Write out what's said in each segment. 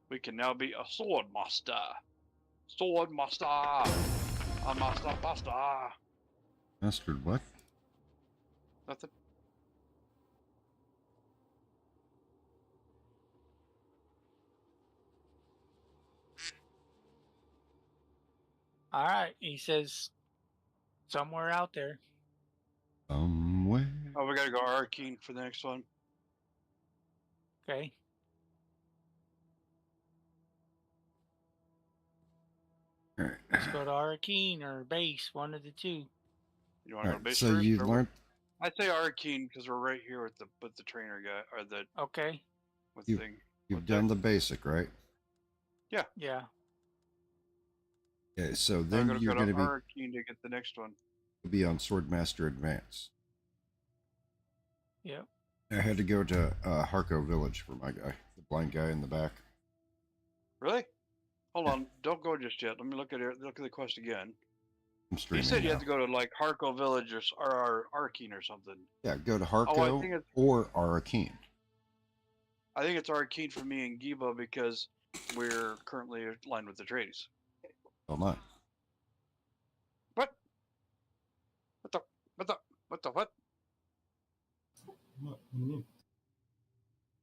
We can now be a sword master. Sword master. A master master. Mastered what? Nothing. All right, he says somewhere out there. Somewhere. Oh, we gotta go arcane for the next one. Okay. All right. Let's go to Arcane or base, one of the two. You want to go Alright, base so first? you or learned I'd say arcane because we're right here with the trainer guy or the Okay. with You- thing. you've With done the basic, right? Yeah. Okay, so I'm then gonna you're go going to to arcane to get the next one. be on Swordmaster Advance. Yep. I had to go to Harko Village for my guy, the blind guy in the back. Really? Hold Yeah. on, don't go just yet. Let me look at it. Look at the quest again. I'm He streaming said you now. have to go to like Harko Village or Arcane or something. Yeah, go to Oh, I Harko think it's or Arakeen. Arcane for me and Giba because we're currently aligned with the trades. Oh my. What? What the? What the? What the what? What? What do you mean?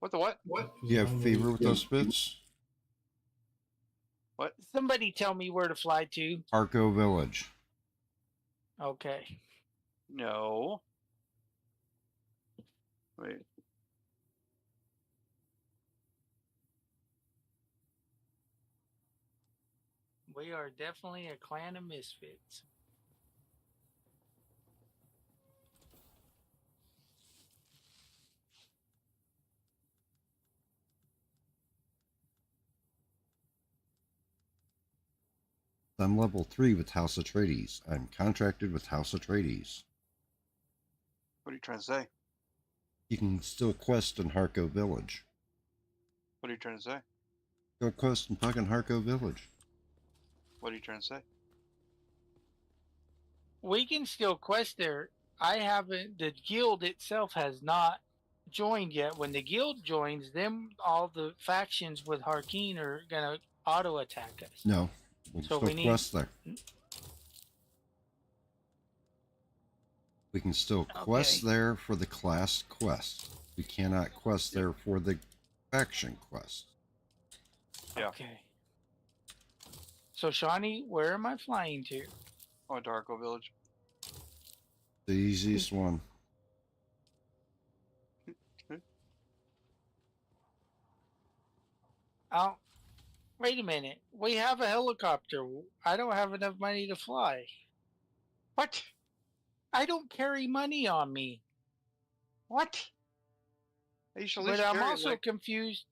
What the what? What? Do you have fever with those spits? What? Somebody tell me where to fly to. Harko Village. Okay. No. Wait. We are definitely a clan of misfits. I'm level 3 with House Atreides. I'm contracted with House Atreides. What are you trying to say? You can still quest in Harko Village. What are you trying to say? Go quest in fucking Harko Village. What are you trying to say? We can still quest there. I haven't. The guild itself has not joined yet. When the guild joins, then all the factions with Harkeen are gonna auto attack us. No, we can So still we need- quest there. We can still quest Okay. there for the class quest. We cannot quest there for the faction quest. Yeah. Okay. So Shawnee, where am I flying to? Oh, Darko Village. The easiest one. Oh, wait a minute. We have a helicopter. I don't have enough money to fly. What? I don't carry money on me. What? You should at But least I'm carry, also like, confused.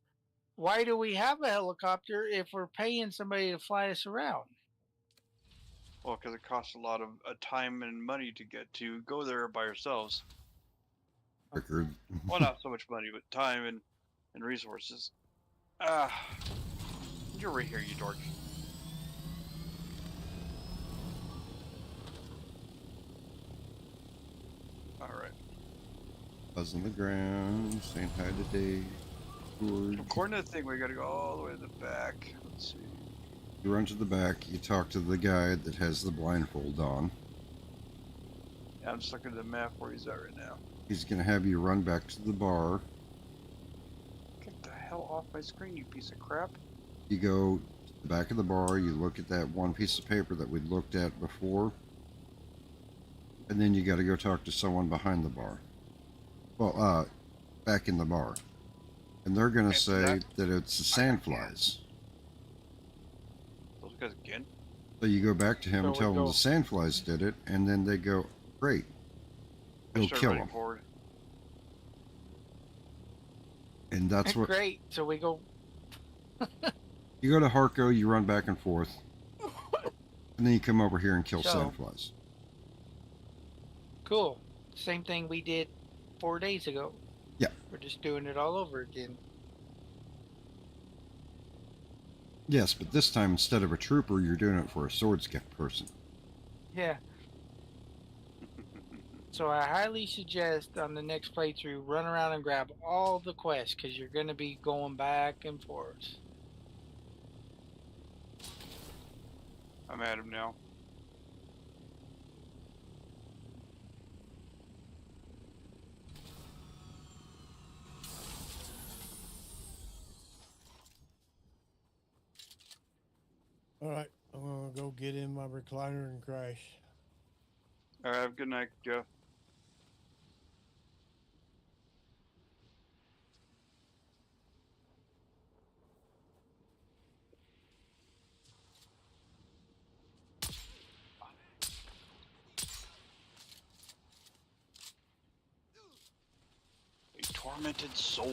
Why do we have a helicopter if we're paying somebody to fly us around? well, because it costs a lot of time and money to get to go there by ourselves. Quicker. Well, not so much money, but time and resources. Ah, you're right here, you dork. All right. Buzz on the ground, saying hi to Dave. George. According to the thing, we gotta go all the way to the back. Let's see. You run to the back, you talk to the guy that has the blindfold on. Yeah, I'm just looking at the map where he's at right now. He's going to have you run back to the bar. Get the hell off my screen, you piece of crap. You go to the back of the bar, you look at that one piece of paper that we looked at before. And then you got to go talk to someone behind the bar. Well, back in the bar. And they're going to say that it's the sandflies. Those guys again? So you go back to him and So we tell him go- the sandflies did it, and then they go, great. I Go start kill running him. forward. And that's what Great. So we go. you go to Harko, you run back and forth, and then you come over here and kill So- sandflies. Cool. Same thing we did 4 days ago. Yeah. We're just doing it all over again. Yes, but this time instead of a trooper, you're doing it for a swordsmith person. Yeah. So I highly suggest on the next playthrough, run around and grab all the quests because you're going to be going back and forth. I'm at him now. All right, I'm gonna go get in my recliner and crash. All right, have a good night, Jeff. A tormented soul.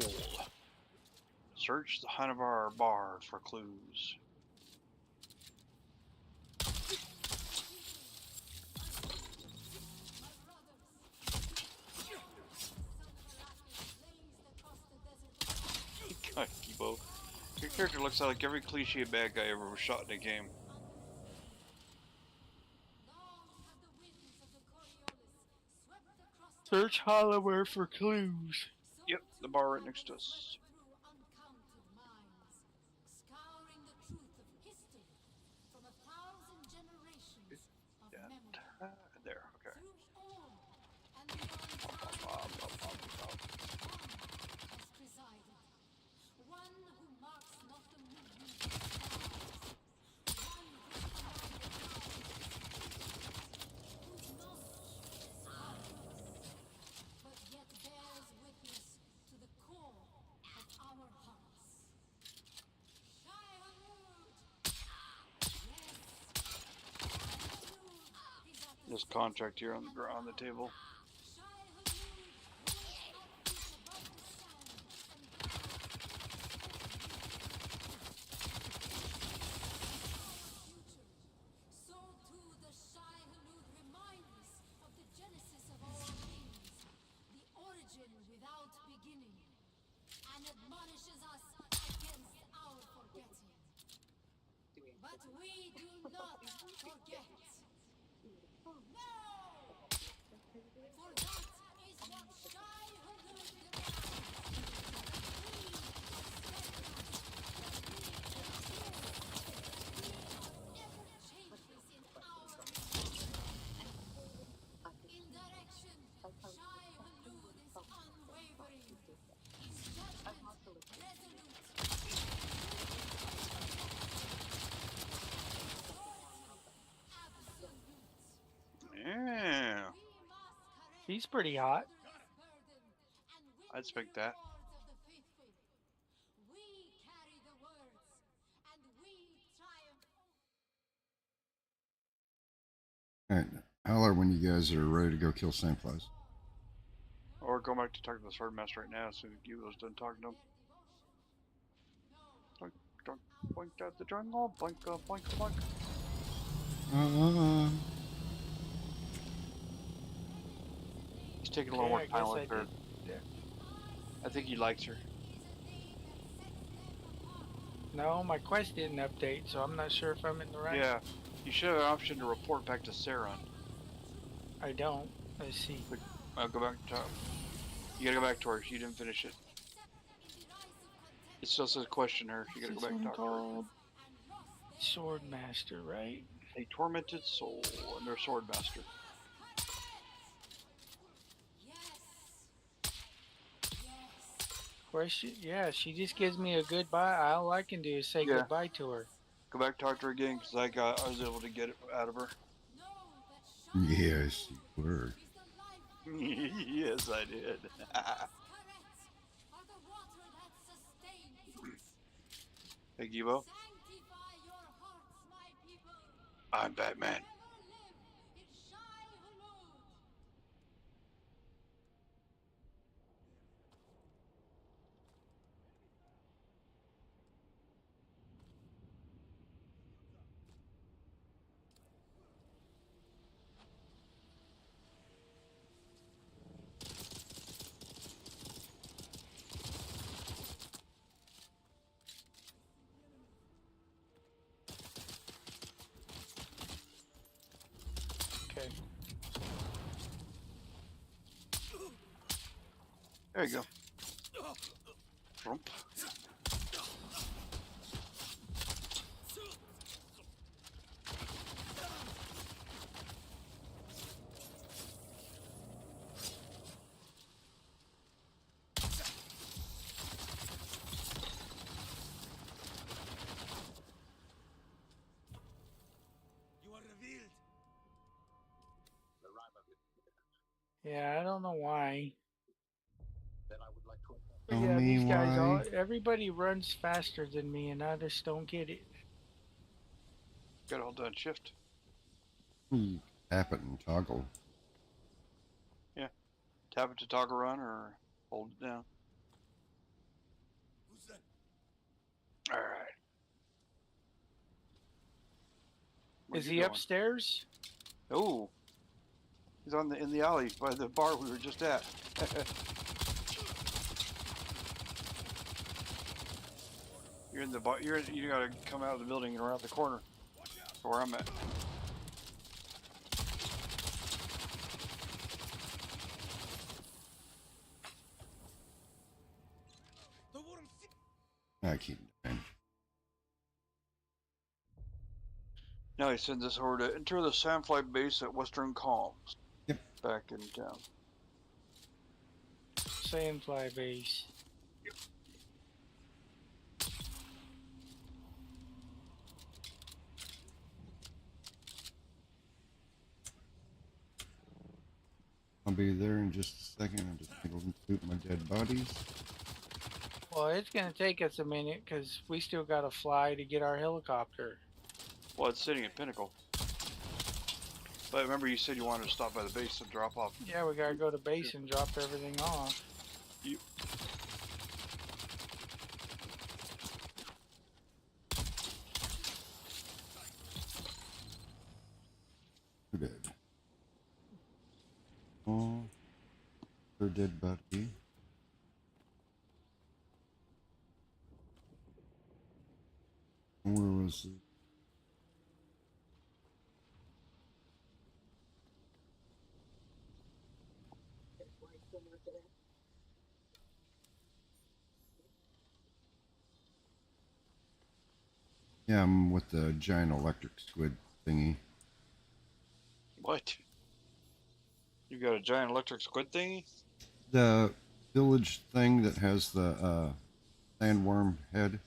Search the Hanabar bar for clues. God, Kibo. Your character looks like every cliche bad guy ever was shot in a game. Search Hollowware for clues. Yep, the bar right next to us. There, okay. This contract here on the table. But we do not forget. No! For that is what Shai Hulud ever changes in our in direction. Shai Hulud is unwavering. His judgment resolute. Yeah, He's pretty hot. I'd expect that. We carry the words, and we triumph. All right, holler when you guys are ready to go kill Sandflies. Or go back to talk to the sword master right now as soon as Gibo's done talking to him. Boink, boink, boink out the jungle, boink, boink, boink. He's taking a little more Okay, time I with guess I her. did. I think he likes her. No, my quest didn't update, so I'm not sure if I'm in the right. Yeah, you should have an option to report back to Saron. I don't. Let's see. I'll go back to. You gotta go back to her. You didn't finish it. It still says question her. You gotta What's go back this and one talk to her. called? Sword Master, right? A tormented soul and their sword master. Question? Yeah, she just gives me a goodbye. All I can do is say Yeah. goodbye to her. Go back, talk to her again, because I was able to get it out of her. Yes, you were. Yes, I did. Hey, Gibo. I'm Batman. Okay. There you go. Trump. Yeah, I don't know why. But Tell yeah, me these guys why. everybody runs faster than me and I just don't get it. Got all done shift. You tap it and toggle. Tap it to toggle run or hold it down. All right. Where'd Is you he going? upstairs? Oh, he's in the alley by the bar we were just at. You're in the bar. You gotta come out of the building and around the corner. Where I'm at. I keep dying. Now he sends us over to enter the Sandfly base at Western Calms. Yep. Back in town. Sandfly base. I'll be there in just a second. I'm just gonna go loot my dead bodies. Well, it's gonna take us a minute because we still gotta fly to get our helicopter. Well, it's sitting at Pinnacle. But remember, you said you wanted to stop by the base and drop off. Yeah, we gotta go to base and drop everything off. Who dead? Oh, her dead body. Where was it? Yeah, I'm with the giant electric squid thingy. What? You got a giant electric squid thingy? The village thing that has the sandworm head.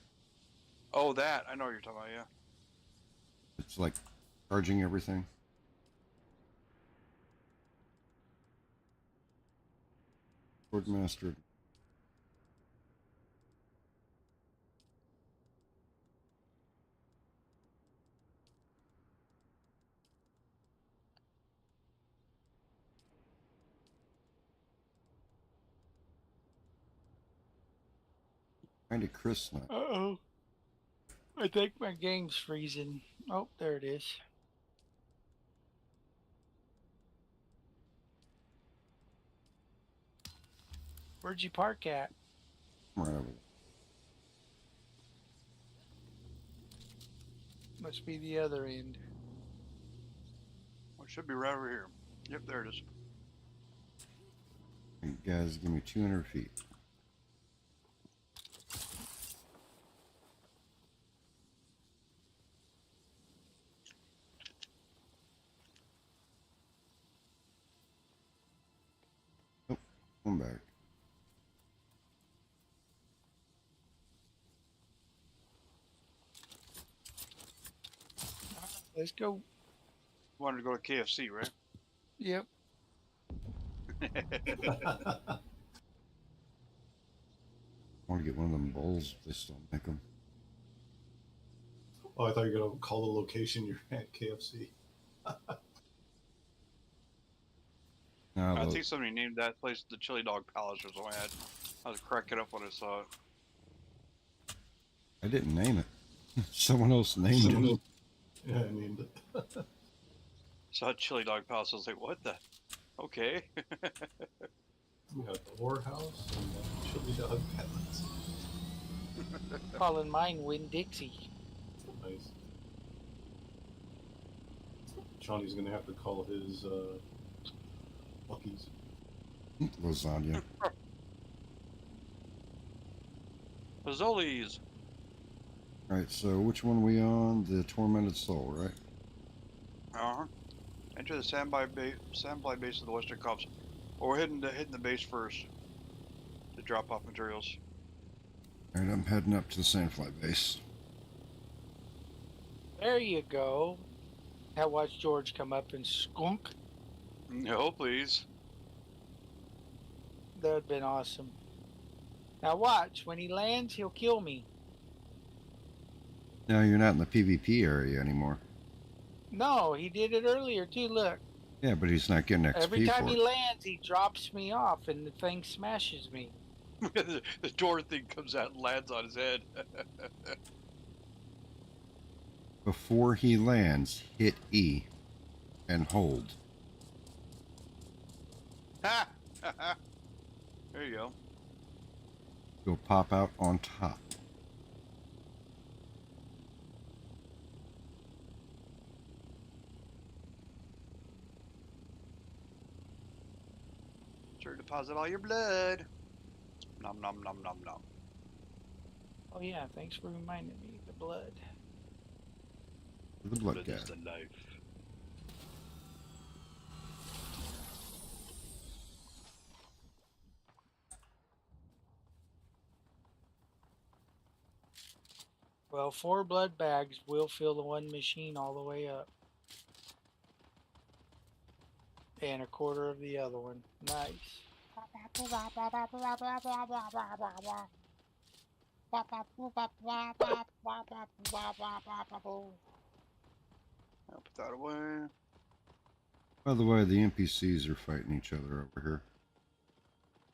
Oh, that. I know what you're talking about, yeah. It's like charging everything. Swordmaster. Kind of crisp now. Uh-oh. I think my game's freezing. Oh, there it is. Where'd you park at? Right over there. Must be the other end. Well, it should be right over here. Yep, there it is. You guys, give me 200 feet. Oh, come back. Let's go. Wanted to go to KFC, right? Yep. I want to get one of them bowls if they still make them. Oh, I thought you were gonna call the location you're at KFC. No, I think somebody named that place the Chili Dog Palace or something. I was cracking up when I saw it. I didn't name it. Someone else named it. Yeah, I named it. Saw Chili Dog Palace. I was like, what the? Okay. We got the whorehouse and the chili dog palace. Calling mine Win Dixie. Nice. Johnny's gonna have to call his Bucky's. Lasagna. Fazoli's. Alright, so which one are we on? The Tormented Soul, right? Uh-huh. Enter the Sandfly base of the Western Cops. Well, we're hitting the base first to drop off materials. Alright, I'm heading up to the Sandfly base. There you go. Now watch George come up and skunk. No, please. That would have been awesome. Now watch, when he lands, he'll kill me. No, you're not in the PvP area anymore. No, he did it earlier too. Look, Yeah, but he's not getting every XP time for he it. lands, he drops me off, and the thing smashes me. The door thing comes out and lands on his head. Before he lands, hit E and hold. Ha! There you go. He'll pop out on top. Sure, deposit all your blood. Nom nom nom nom nom. Oh yeah, thanks for reminding me. The blood. The blood guy. is the life. Well, 4 blood bags will fill the one machine all the way up. And a quarter of the other one. Nice. I'll put that away. By the way, the NPCs are fighting each other over here.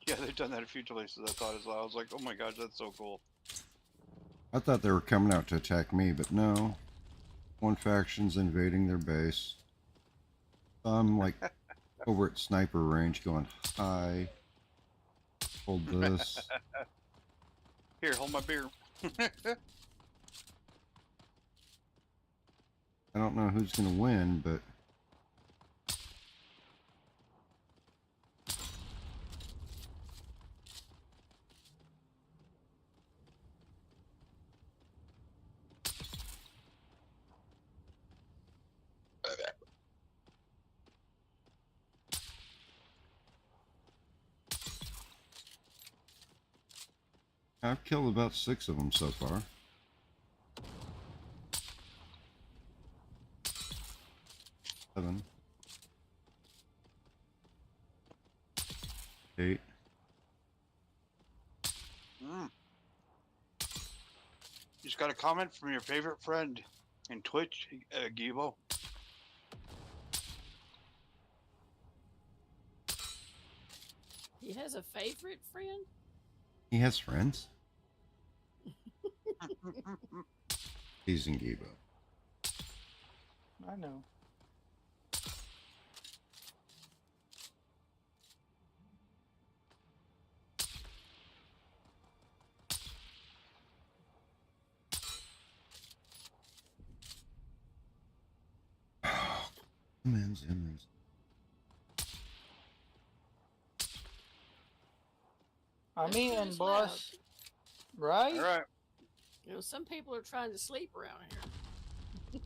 Yeah, they've done that a few places. I thought as well. I was like, oh my gosh, that's so cool. I thought they were coming out to attack me, but no. One faction's invading their base. I'm like over at sniper range going, hi. Hold this. Here, hold my beer. I don't know who's going to win, but I've killed about 6 of them so far. 7. 8. Just got a comment from your favorite friend in Twitch, Gibo. He has a favorite friend? He has friends. He's in Gibo. I know. Emmons. I'm Let's do in, this boss. Right? All right. You know, some people are trying to sleep around here.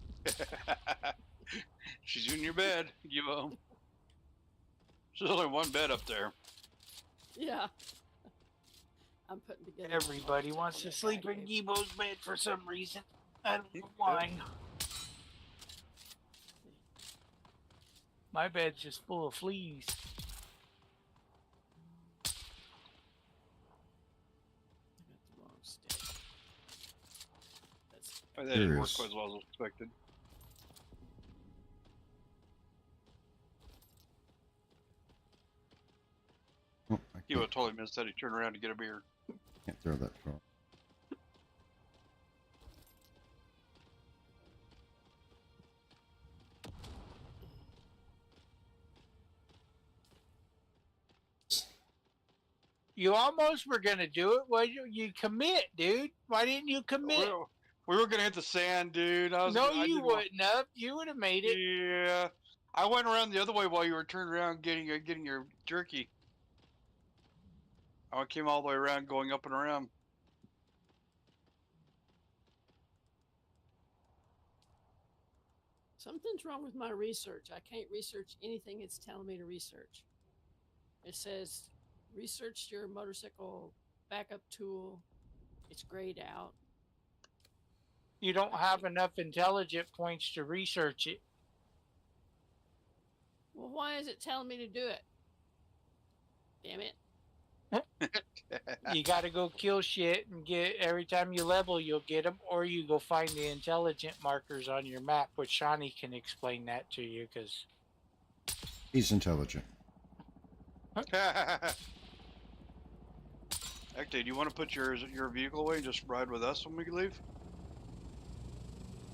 She's in your bed, Gibo. There's only one bed up there. Yeah. I'm putting together. Everybody wants to sleep in Gibo's bed for some reason. I don't know why. My bed's just full of fleas. I got the wrong stick. That's That didn't There work is. quite as well as expected. Oh, I Gibo can't, totally missed that. He turned around to get a beer. can't throw that far. You almost were gonna do it. Why didn't you commit, dude? Why didn't you commit? We were gonna hit the sand, dude. No, I you didn't want- wouldn't have. You would have made it. Yeah, I went around the other way while you were turned around getting your jerky. I came all the way around, going up and around. Something's wrong with my research. I can't research anything it's telling me to research. It says research your motorcycle backup tool. It's grayed out. You don't have enough intelligent points to research it. Well, why is it telling me to do it? Damn it. You got to go kill shit and get every time you level, you'll get them, or you go find the intelligent markers on your map, which Shawnee can explain that to you because He's intelligent. Actually, do you want to put your vehicle away and just ride with us when we leave?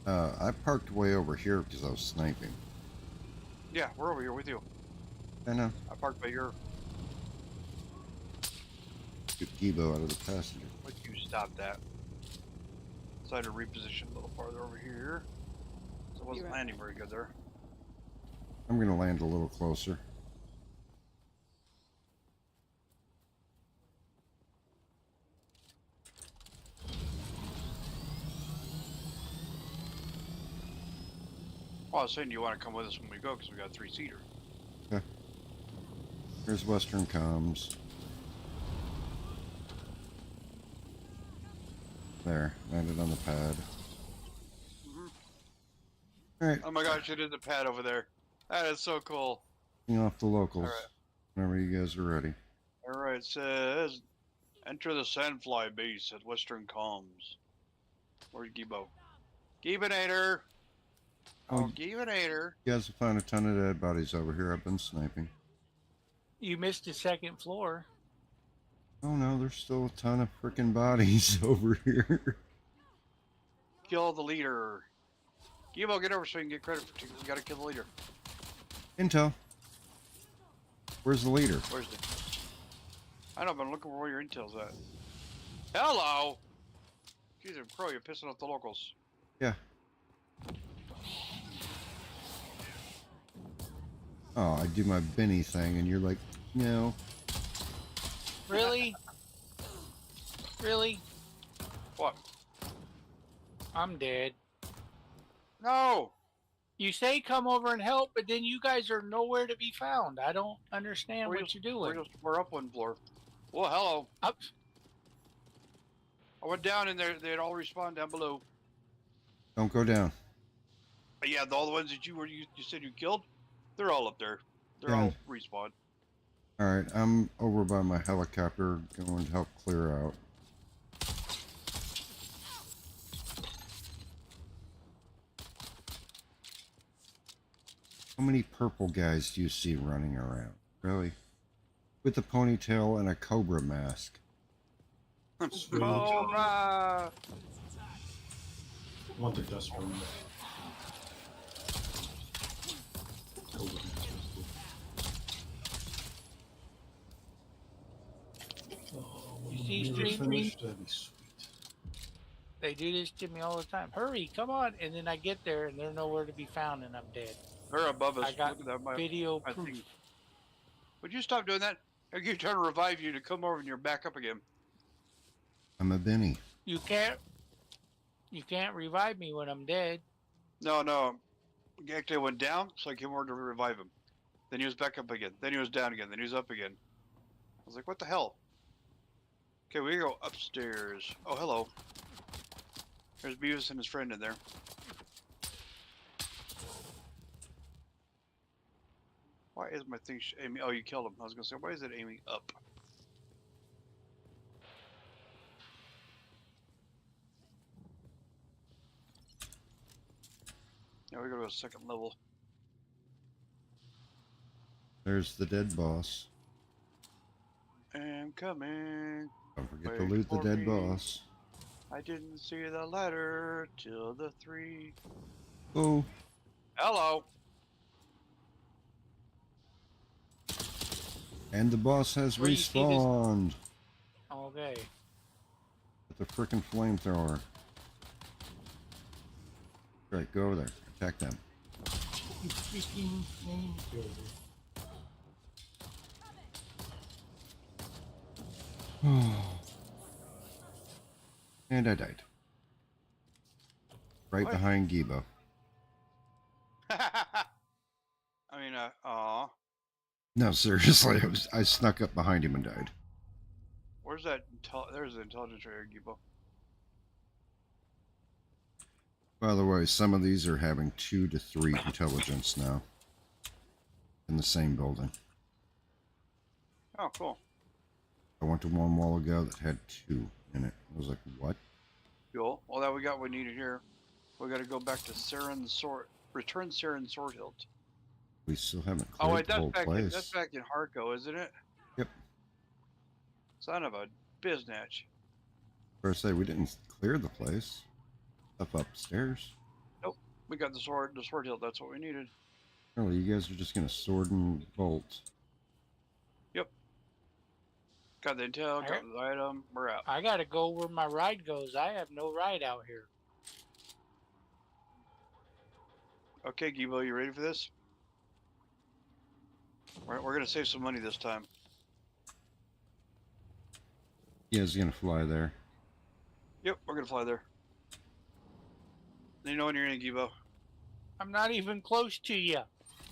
I parked way over here because I was sniping. Yeah, we're over here with you. I know. I parked by your. Get Gibo out of the passenger. Would you stop that? So I had to reposition a little farther over here. So it wasn't right. landing very good there. I'm going to land a little closer. Well, I was saying, do you want to come with us when we go? Because we got a 3-seater. Okay. Here's Western Comms. There, landed on the pad. Alright, Oh my gosh, you did the pad over there. That is so cool. off the locals. Alright. Whenever you guys are ready. Alright, it says, enter the Sandfly base at Western Comms. Where's Gibo? Gibinator! Oh, Oh, Gibinator! You guys will find a ton of dead bodies over here. I've been sniping. you missed the second floor. Oh no, there's still a ton of freaking bodies over here. Kill the leader. Gibo, get over so you can get credit for you gotta kill the leader. Intel. Where's the leader? Where's the... I know, but I'm looking for where your intel's at. Hello! Jesus Christ, you're pissing off the locals. Yeah. Oh, I do my Benny thing and you're like, no. Really? Really? What? I'm dead. No! You say come over and help, but then you guys are nowhere to be found. I don't understand what you're doing. We're up one floor. Well, hello. Up. I went down and they'd all respawn down below. Don't go down. But yeah, all the ones that you said you killed, they're all up there. They're Yeah. all respawned. Alright, I'm over by my helicopter going to help clear out. How many purple guys do you see running around? Really? With a ponytail and a cobra mask. Cobra! Want the dust from Cobra Master. Oh, when You the see mirror's stream? finished, that'd be sweet. They do this to me all the time. Hurry, come on. And then I get there and they're nowhere to be found and I'm dead. They're above us. I got Look at that. video my proof. thing. Would you stop doing that? I keep trying to revive you to come over and you're back up again. I'm a Benny. You can't revive me when I'm dead. No. Actually, I went down, so I came over to revive him. Then he was back up again. Then he was down again. Then he was up again. I was like, what the hell? Okay, we go upstairs. Oh, hello. There's Beavis and his friend in there. Why is my thing aiming? Oh, you killed him. I was gonna say, why is it aiming up? Now we go to a second level. There's the dead boss. I'm coming. Don't forget Wait to loot the for dead me. boss. I didn't see the ladder till the 3. Oh, Hello. and the boss has Where you see this- respawned Okay. with the frickin' flamethrower. Right, go over there. Attack them. You freaking flame killer. And I died. Right What? behind Gibo. I mean, aw. No, seriously, I snuck up behind him and died. Where's that? There's the intelligence right here, Gibo. By the way, some of these are having 2 to 3 intelligence now. In the same building. Oh, cool. I went to one while ago that had 2 in it. I was like, what? Cool. Well, that we got what we needed here. We got to go back to Saren Sword. Return Saren Sword Hilt. We still haven't Oh cleared wait, the whole that's place. back in Harco, isn't it? Yep. Son of a biznatch. First say we didn't clear the place. Stuff upstairs. Nope. We got the sword hilt. That's what we needed. Really, you guys are just gonna sword and bolt. Yep. Got the intel. Got the item. We're out. I gotta go where my ride goes. I have no ride out here. Okay, Gibo, you ready for this? We're gonna save some money this time. You guys gonna fly there? Yep, we're gonna fly there. You know when you're in, Gibo. I'm not even close to you.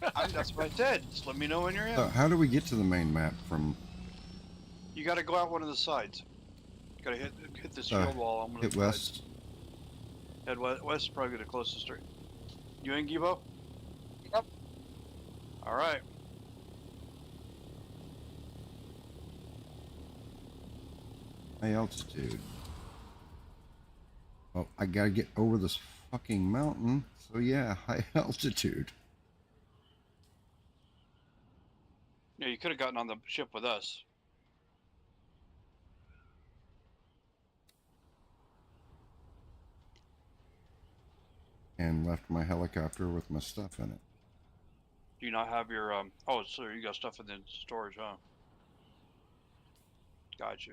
That's what I said. Just let me know when you're in. So how do we get to the main map from? You got to go out one of the sides. You got to hit the shield wall on one of Hit the west. sides. Head west. West is probably the closest street. You in, Gibo? Yep. All right. High altitude. Well, I gotta get over this fucking mountain. So yeah, high altitude. Yeah, you could have gotten on the ship with us. And left my helicopter with my stuff in it. Do you not have your Oh, so you got stuff in the storage, huh? Gotcha.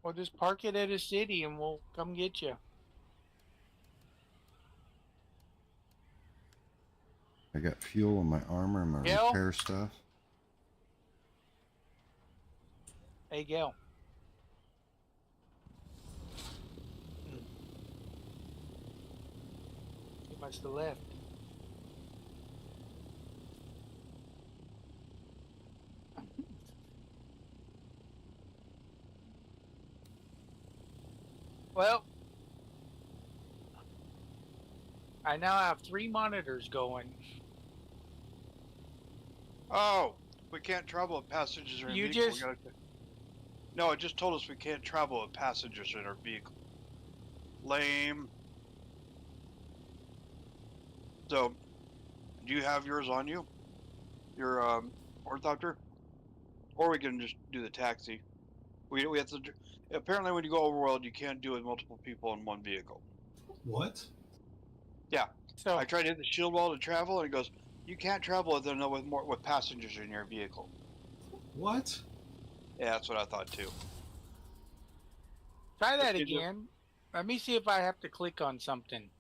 Well, just park it at a city and we'll come get you. I got fuel in my armor and my Gil? repair stuff. Hey, Gail. He must have left. Well, I now have 3 monitors going. Oh, we can't travel with passengers in our You vehicle. just- No, it just told us we can't travel with passengers in our vehicle. Lame. So, do you have yours on you? Your orthopter? Or we can just do the taxi. We have to. Apparently, when you go overworld, you can't do it with multiple people in one vehicle. What? So I tried to hit the shield wall to travel, and it goes, "You can't travel with passengers in your vehicle." What? Yeah, that's what I thought too. try that Did you- again. Let me see if I have to click on something.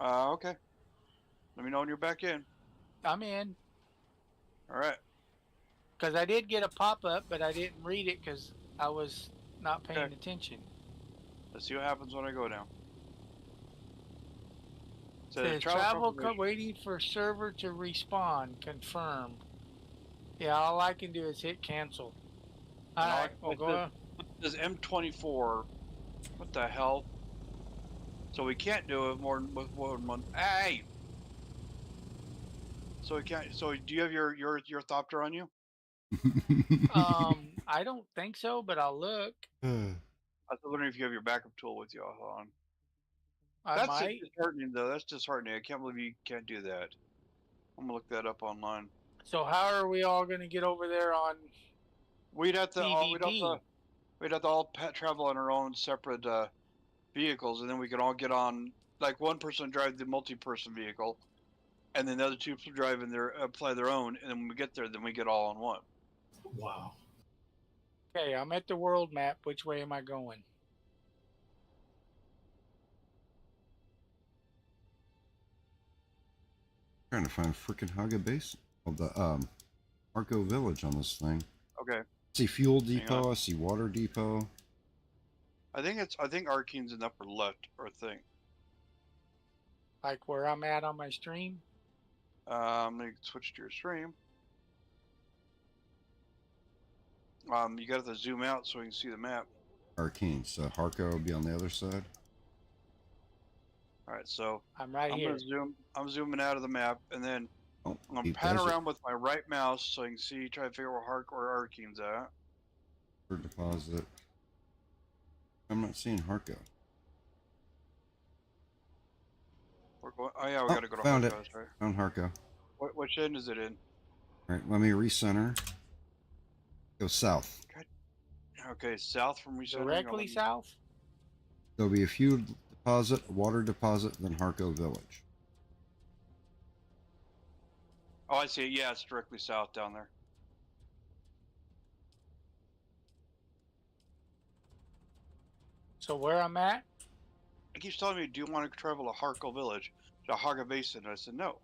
Okay. Let me know when you're back in. I'm in. All right. Because I did get a pop-up, but I didn't read it because I was not paying Okay. attention. Let's see what happens when I go down. Says travel waiting for server to respawn. Confirmed. Yeah, all I can do is hit cancel. All And all I right, can well, do go on. This is M24. What the hell? So we can't do it more than one. Hey. So we can't. So do you have your thopter on you? I don't think so, but I'll look. I was wondering if you have your backup tool with you on. I That's might. disheartening, though. That's disheartening. I can't believe you can't do that. I'm gonna look that up online. So how are we all going to get over there on We'd have to all PvP? travel on our own separate vehicles, and then we could all get on. Like one person drive the multi-person vehicle, and then the other two drive in their apply their own. And then when we get there, then we get all on one. Wow. Okay, I'm at the world map. Which way am I going? Trying to find freaking Haga base of the Arco village on this thing. Okay. I see fuel on. depot. I see water depot. I think Arkene's in the upper left or thing. Like where I'm at on my stream? Let me switch to your stream. You got to zoom out so you can see the map. Arcane. So Harco will be on the other side. All right, so I'm right I'm here. gonna zoom. I'm zooming out of the map, and then Oh, I'm gonna deep pan desert. around with my right mouse so I can see, try to figure out where Arkene's at. For deposit. I'm not seeing Harko. We're going. Oh yeah, we Oh, gotta go to found it. Harko's, right? Found Harko. Which end is it in? All right, let me recenter. Go south. Okay, south from recentering. Directly south? There'll be a fuel deposit, a water deposit, then Harko Village. Oh, I see. Yeah, it's directly south down there. So where I'm at? It keeps telling me, "Do you want to travel to Harko Village, to Haga Basin?" And I said no.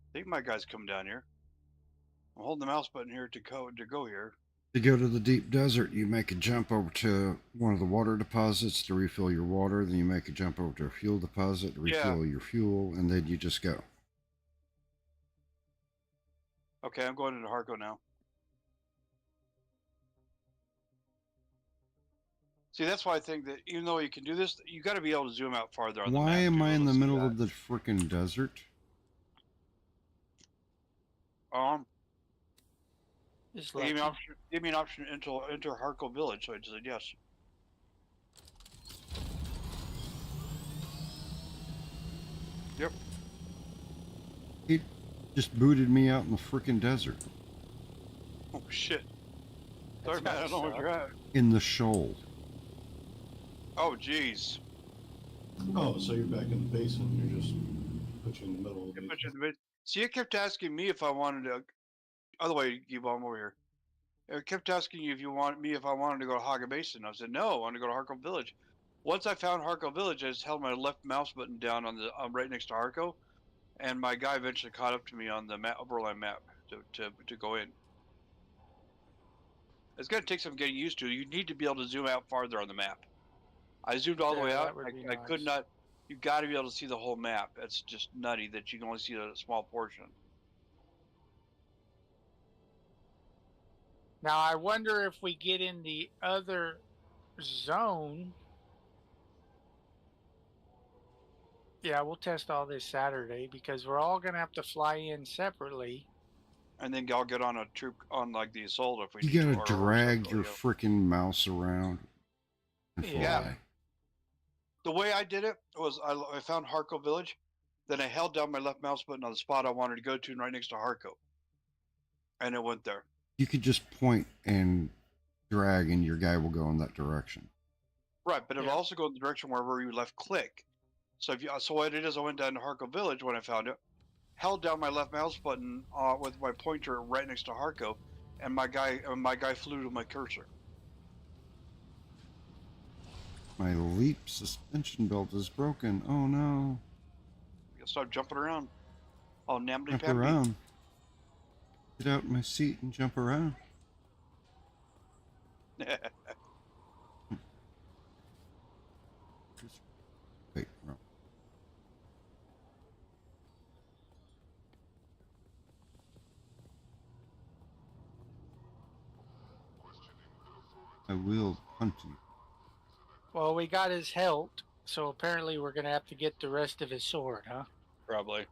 I think my guy's come down here. I'm holding the mouse button here to go here. To go to the deep desert, you make a jump over to one of the water deposits to refill your water. Then you make a jump over to a fuel deposit to refill your fuel, and then you just go. Okay, I'm going into Harko now. See, that's why I think that even though you can do this, you got to be able to zoom out farther on the map. Why am to be I able in to the see middle that. of the freaking desert? Just They gave me lucky. an option to enter Harko Village, so I just said yes. Yep. It just booted me out in the freaking desert. Oh shit. Sorry, That's man. I gotta don't know where suck. you're at. In the shoal. Oh, jeez. Oh, so you're back in the basement. You're just put you in the middle of It the put you in the mid. See, it kept asking me if I wanted to. Other way, you bomb over here. It kept asking you if you want me if I wanted to go to Haga Basin. I said no. I want to go to Harko Village. Once I found Harko Village, I just held my left mouse button down on the right next to Harko, and my guy eventually caught up to me on the overland map to go in. It's gonna take some getting used to. You need to be able to zoom out farther on the map. I zoomed all the Yeah, way out. that would be I could nice. not. You got to be able to see the whole map. It's just nutty that you can only see a small portion. Now I wonder if we get in the other zone. Yeah, we'll test all this Saturday because we're all gonna have to fly in separately. And then I'll get on a troop on like the assault if we You need to. gotta Or drag separately, your freaking mouse around and fly. Yeah. The way I did it was I found Harko Village, then I held down my left mouse button on the spot I wanted to go to, and right next to Harko, and it went there. You could just point and drag, and your guy will go in that direction. Right, but it'll Yeah. also go in the direction wherever you left click. So so what it is, I went down to Harko Village when I found it, held down my left mouse button with my pointer right next to Harko, and my guy flew to my cursor. My leap suspension belt is broken. Oh no. You start jumping around. Oh, namby Jump pamby. around. Get out my seat and jump around. Wait, no. I will hunt you. Well, we got his hilt, so apparently we're gonna have to get the rest of his sword, huh? Probably.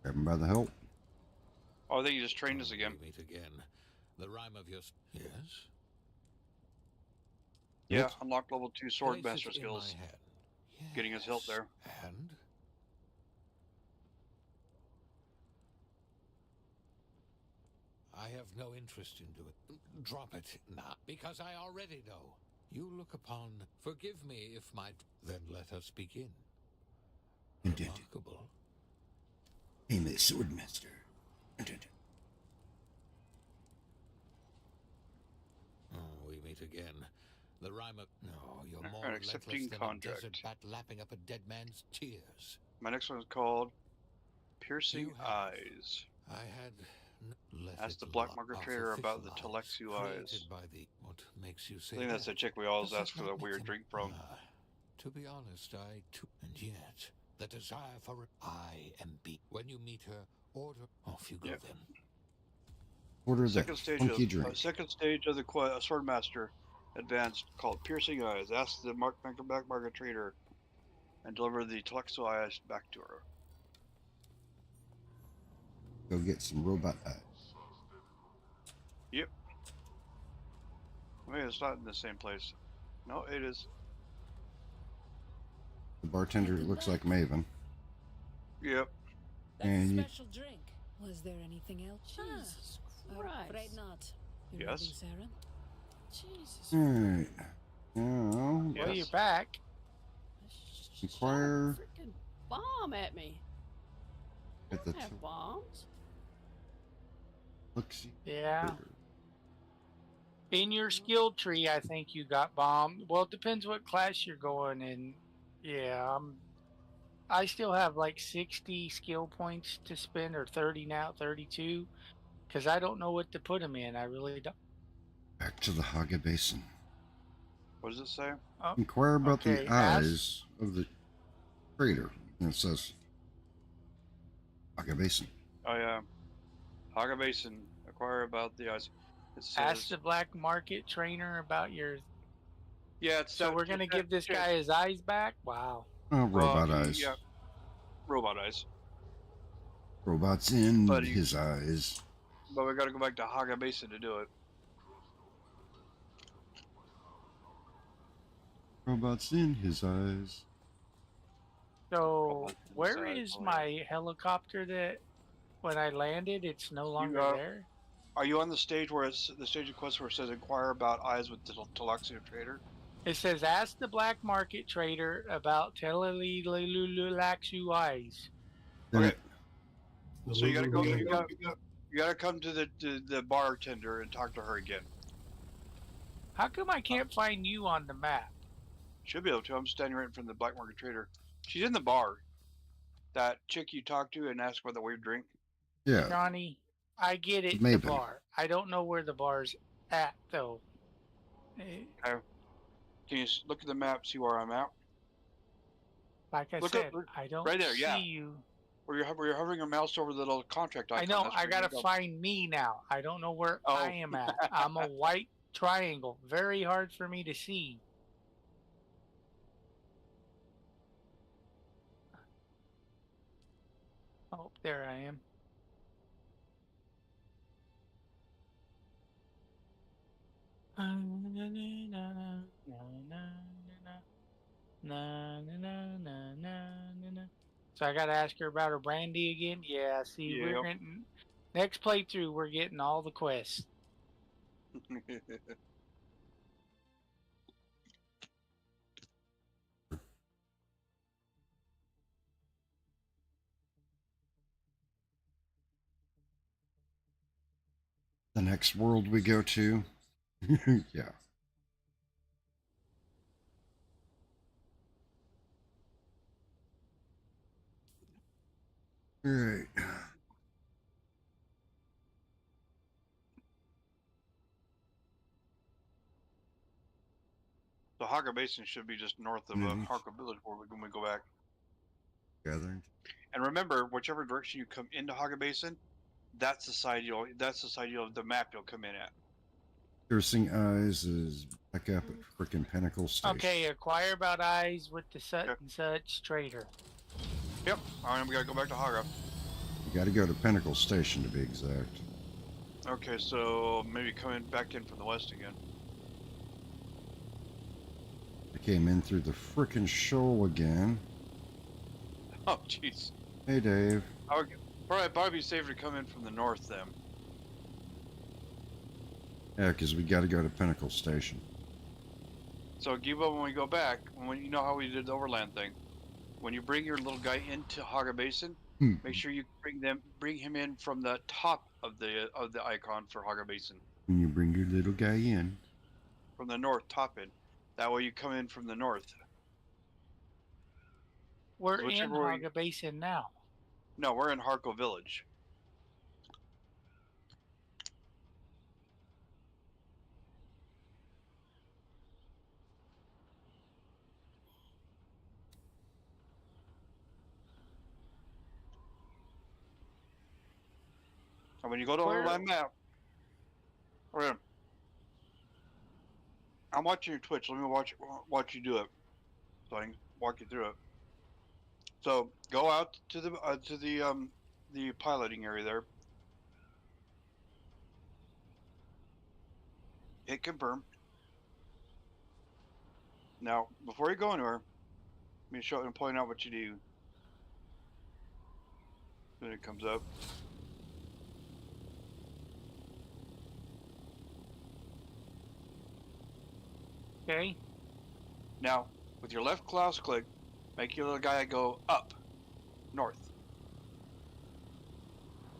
Grab him by the hilt. Oh, I think you just trained us again. We meet again. The rhyme of your yes. Yeah, Hilt. unlock level 2 sword Place master it in skills. my hand. Getting his hilt Yes. there. And I have no interest in doing. Drop it now, because I already know. You look upon. Forgive me if my. Then let us begin. Indeed. Remarkable. I'm a swordmaster. Oh, we meet again. The rhyme of no, you're more Alright, relentless accepting than contract. a desert bat lapping up a dead man's tears. My next one is called Piercing You have. Eyes. I had let Ask it the black lot market of trader about the official Telexu created eyes. by the what makes you say I think that's the that? chick we always Does it ask for not the make weird them- drink from. To be honest, I too, and yet the desire for it, I am beat. When you meet her, order off you go Yeah. then. Order that Second stage funky drink. of the Swordmaster advanced called Piercing Eyes. Ask the back market trader and deliver the Telexo eyes back to her. Go get some robot eyes. Yep. Maybe it's not in the same place. No, it is. The bartender looks like Maven. Yep. That's And a you- special drink. Was there anything else? Jesus I'm Christ. afraid not. You're Yes. leaving, Sarah? Jesus. Alright. Now, Well, Yes. you're back. Inquire. Shot a freaking bomb at me. I At the don't have bombs. look see. Yeah. In your skill tree, I think you got bombed. Well, it depends what class you're going in. Yeah, I still have like 60 skill points to spend, or 30 now, 32, because I don't know what to put them in. I really don't. Back to the Haga Basin. What does it say? Oh, Inquire about okay, the eyes of the trader. And it says Haga Basin. Oh yeah. Haga Basin. Acquire about the eyes. It ask says. the black market trainer about your. Yeah, it's So that. we're gonna it's that give this chick. guy his eyes back. Wow. Oh, Well, robot eyes. Yeah. Robot eyes. Robots in But his eyes. But we got to go back to Haga Basin to do it. Robots in his eyes. So Robots where inside, is oh, yeah. my helicopter that when I landed, it's no longer there? Are you on the stage where it's the stage of quest where it says inquire about eyes with the Telexio trader? It says ask the black market trader about Telelulaxu eyes. Then Okay. The So you gotta go. Lulu- You gotta come to the bartender and talk to her again. How come I can't find you on the map? Should be able to. I'm standing right in front of the black market trader. She's in the bar. That chick you talked to and asked about the wave drink. Yeah. Johnny, I get it, Maybe. the bar. I don't know where the bar's at, though. Can you look at the map, see where I'm at? Like I Look said, up, look- I don't right there, see yeah. you. Where you're hovering your mouse over the little contract icon. I know, that's I where gotta you go. find me now. I don't know where Oh. I am at. I'm a white triangle. Very hard for me to see. Oh, there I am. So I gotta ask her about her brandy again. Yeah, see, we're Yep. getting next playthrough. We're getting all the quests. The next world we go to. Yeah. All right. The Haga Basin should be just north of Mhm. Harco Village when we go back. Gathering. And remember, whichever direction you come into Haga Basin, that's the side the map you'll come in at. Piercing eyes is back up at frickin' Pinnacle Station. Okay, acquire about eyes with the such and such trader. Yep. All right, we gotta go back to Haga. You got to go to Pinnacle Station to be exact. Okay, so maybe coming back in from the west again. I came in through the frickin' shoal again. Oh, jeez. Hey, Dave. Probably be safer to come in from the north then. Yeah, because we got to go to Pinnacle Station. So Gibo, when we go back, when you know how we did the overland thing, when you bring your little guy into Haga Basin, make sure you bring him in from the top of the icon for Haga Basin, When you bring your little guy in. from the north top in. That way you come in from the north. We're in Whichever way- Haga Basin now. No, we're in Harco Village. And when you go to Where- overland map, we're in. I'm watching your Twitch. Let me watch you do it, so I can walk you through it. So go out to the piloting area there. Hit confirm. Now, before you go anywhere, let me show and point out what you do. Then it comes up. Okay. Now, with your left mouse click, make your little guy go up, north.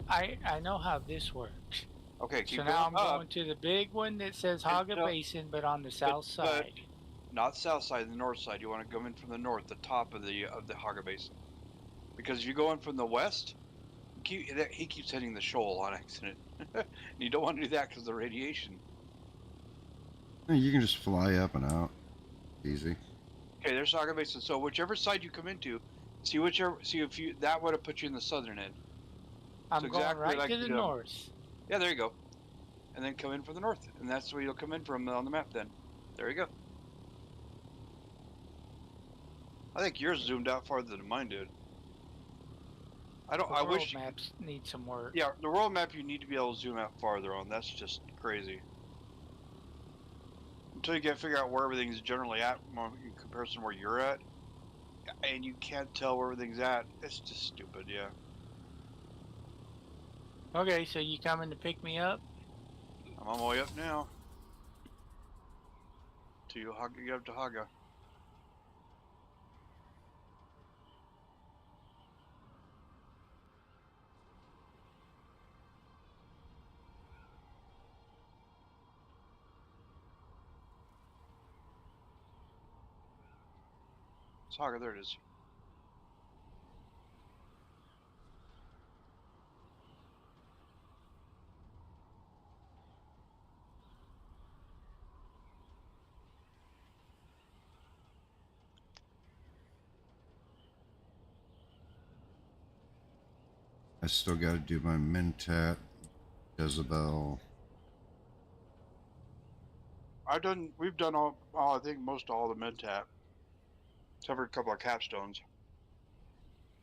I know how this works. Okay, keep So going now I'm up. going to the big one that says Haga no, Basin, but on the south but side. not south side, the north side. You want to come in from the north, the top of the Haga Basin. Because if you go in from the west, he keeps hitting the shoal on accident. You don't want to do that because of the radiation. Yeah, you can just fly up and out. Easy. Okay, there's Haga Basin. So whichever side you come into, see if you that would have put you in the southern end. I'm So going exactly right like to the north. Yeah, there you go. And then come in from the north, and that's where you'll come in from on the map. Then there you go. I think yours zoomed out farther than mine did. I don't. The I world wish. maps need some work. Yeah, the world map you need to be able to zoom out farther on. That's just crazy. Until you get figure out where everything's generally at in comparison to where you're at, and you can't tell where everything's at. It's just stupid. Yeah. Okay, so you coming to pick me up? I'm on my way up now. To you, get up to Haga. It's Haga. There it is. I still got to do my Mentat, Jezebel. We've done all. I think most all the Mentat, except for a couple of capstones.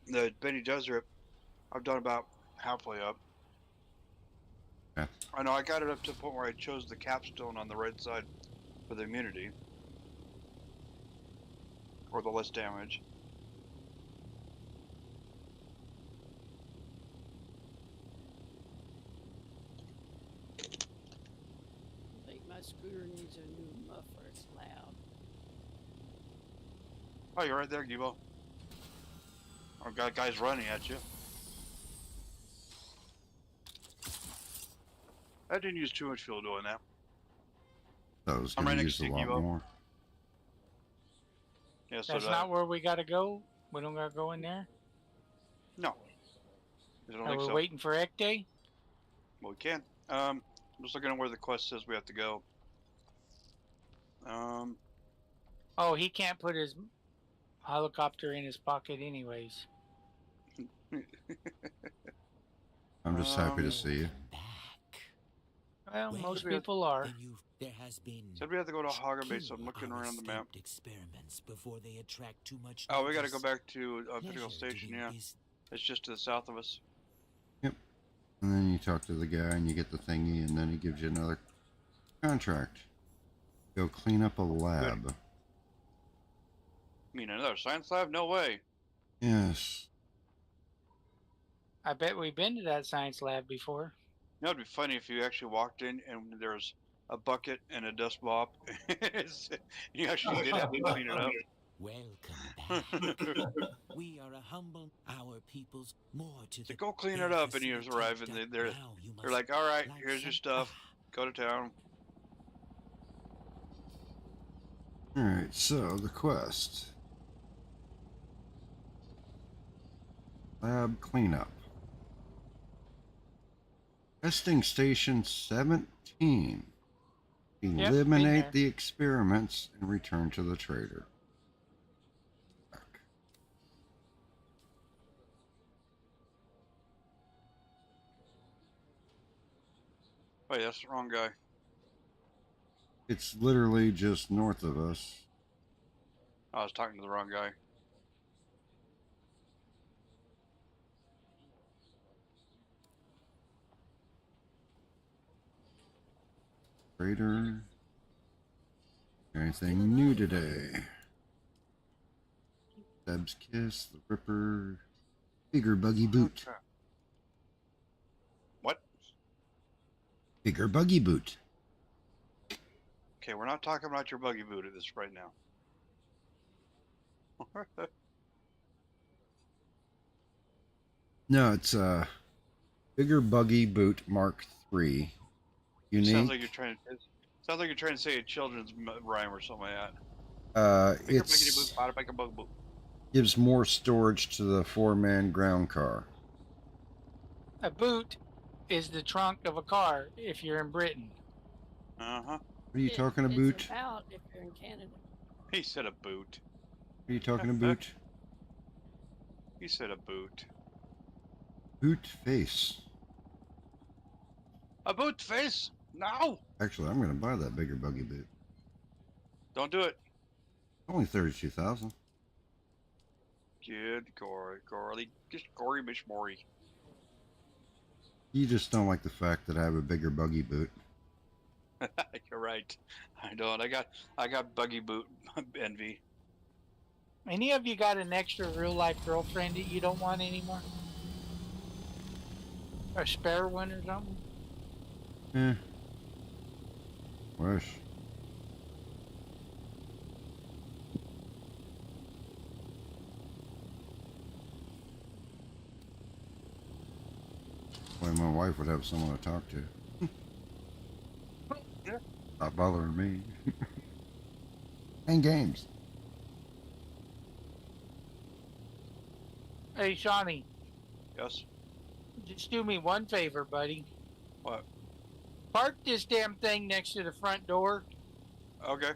The Benny Desert, I've done about halfway up. Yeah. I know I got it up to the point where I chose the capstone on the right side for the immunity. Or the less damage. I think my scooter needs a new muffler. It's loud. Oh, you're right there, Gibo. Or got guys running at you. I didn't use too much fuel doing that. I was I'm going right to next use a to you, lot Gibo. more. Yeah, so That's not where we gotta go. We don't gotta go in there. no. I don't Are think we so. waiting for Ek Day? Well, we can. I'm just looking at where the quest says we have to go. Oh, he can't put his helicopter in his pocket, anyways. I'm just happy to see you. Back. Well, Well, most we have- people are. Then there has been said we have to go to Haga kill Base. So I'm looking our around the map. scoped experiments before they attract too much Oh, we got to notice. go back to Critical Pleasure Station. doing Yeah, business. it's just to the south of us. Yep. And then you talk to the guy and you get the thingy, and then he gives you another contract. Go clean up a lab. I mean, another science lab? No way. Yes. I bet we've been to that science lab before. You know, it'd be funny if you actually walked in and there's a bucket and a dust mop. You actually did have to clean it up. Welcome back. We are a humble, our people's more to So the go clean it up, and you arrive, and they're like, "All right, here's your stuff. Go to town." Alright, so the quest. Lab cleanup. Testing station 17. been Eliminate there. the experiments and return to the trader. Wait, that's the wrong guy. It's literally just north of us. I was talking to the wrong guy. Raider. Anything new today? Deb's Kiss, the Ripper, Bigger Buggy Boot. Okay. What? Bigger Buggy Boot. Okay, we're not talking about your buggy boot at this right now. No, it's Bigger Buggy Boot Mark III. Unique. Sounds like you're trying to say a children's rhyme or something like that. Bigger buggity boot, It's bada bigger bug boot. gives more storage to the 4-man ground car. A boot is the trunk of a car if you're in Britain. Uh-huh. What are you talking about? It's about if you're in Canada. He said a boot. What are you talking about? He said a boot. Boot face. A boot face? No! Actually, I'm going to buy that Bigger Buggy Boot. Don't do it. Only 32,000. Good Gorley. Just gory Mish Mori. You just don't like the fact that I have a Bigger Buggy Boot. You're right. I don't. I got buggy boot envy. Any of you got an extra real life girlfriend that you don't want anymore? A spare one or something? Eh. Wish. Why my wife would have someone to talk to. Yeah. Not bothering me. And games. Hey, Shawnee, Yes. just do me one favor, buddy. What? Park this damn thing next to the front door. Okay.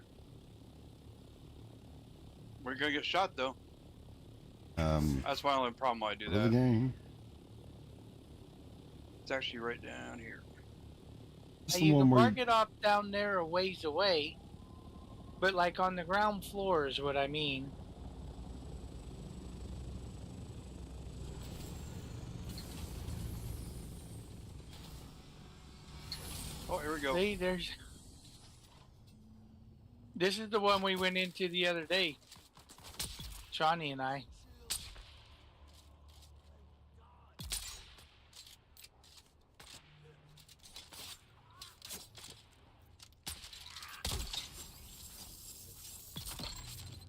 We're gonna get shot though. That's my only problem why I do The that. game. It's actually right down here. It's Hey, the you one can where park it off down there a ways away, but like on the ground floor is what I mean. Oh, here we go. See, there's. This is the one we went into the other day, Shawnee and I.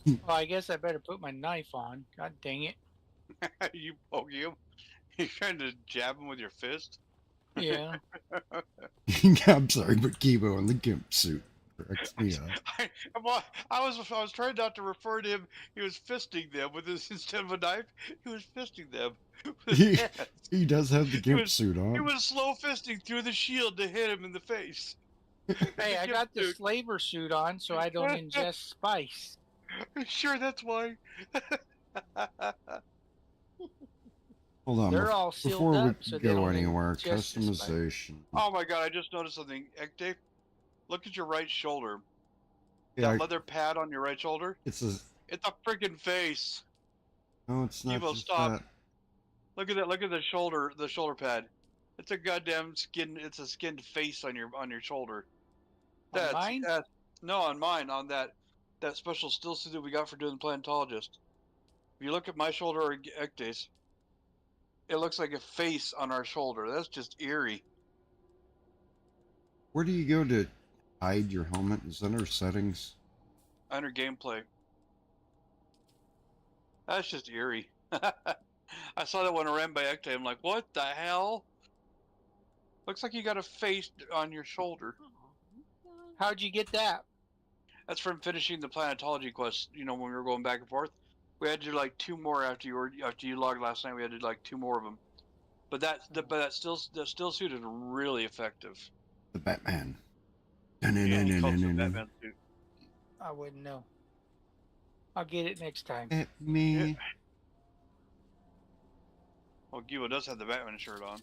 Well, I guess I better put my knife on. God dang it. You poke him. You trying to jab him with your fist? Yeah. I'm sorry, but Kibo in the gimp suit cracks me up. I was trying not to refer to him. He was fisting them with his instead of a knife. He was fisting them with his hands. He does have the gimp suit He on. was slow fisting through the shield to hit him in the face. Hey, I Gimp got the suit. slaver suit on so I don't ingest spice. Sure, that's why. Hold on. They're all sealed Before we up so they go don't anywhere, ingest the spice. customization. Oh my god, I just noticed something. Dave, look at your right shoulder. Yeah, That leather pad on your right shoulder. it's a. It's a freaking face. No, it's not Kibo, just stop. that. Look at that. Look at the shoulder pad. It's a goddamn skin. It's a skinned face on your shoulder. On mine? No, on mine. On that special still suit that we got for doing the planetologist. If you look at my shoulder or Ectes, it looks like a face on our shoulder. That's just eerie. Where do you go to hide your helmet? Is that under settings? Under gameplay. That's just eerie. I saw that when I ran by Ecte. I'm like, what the hell? Looks like you got a face on your shoulder. How'd you get that? That's from finishing the planetology quest. You know, when we were going back and forth, we had to do like 2 more after you logged last night. We had to do like 2 more of them. But that still suit is really effective. The Batman. Yeah, he calls it the Batman suit. I wouldn't know. I'll get it next time. At me. Yeah. Well, Gibo does have the Batman shirt on.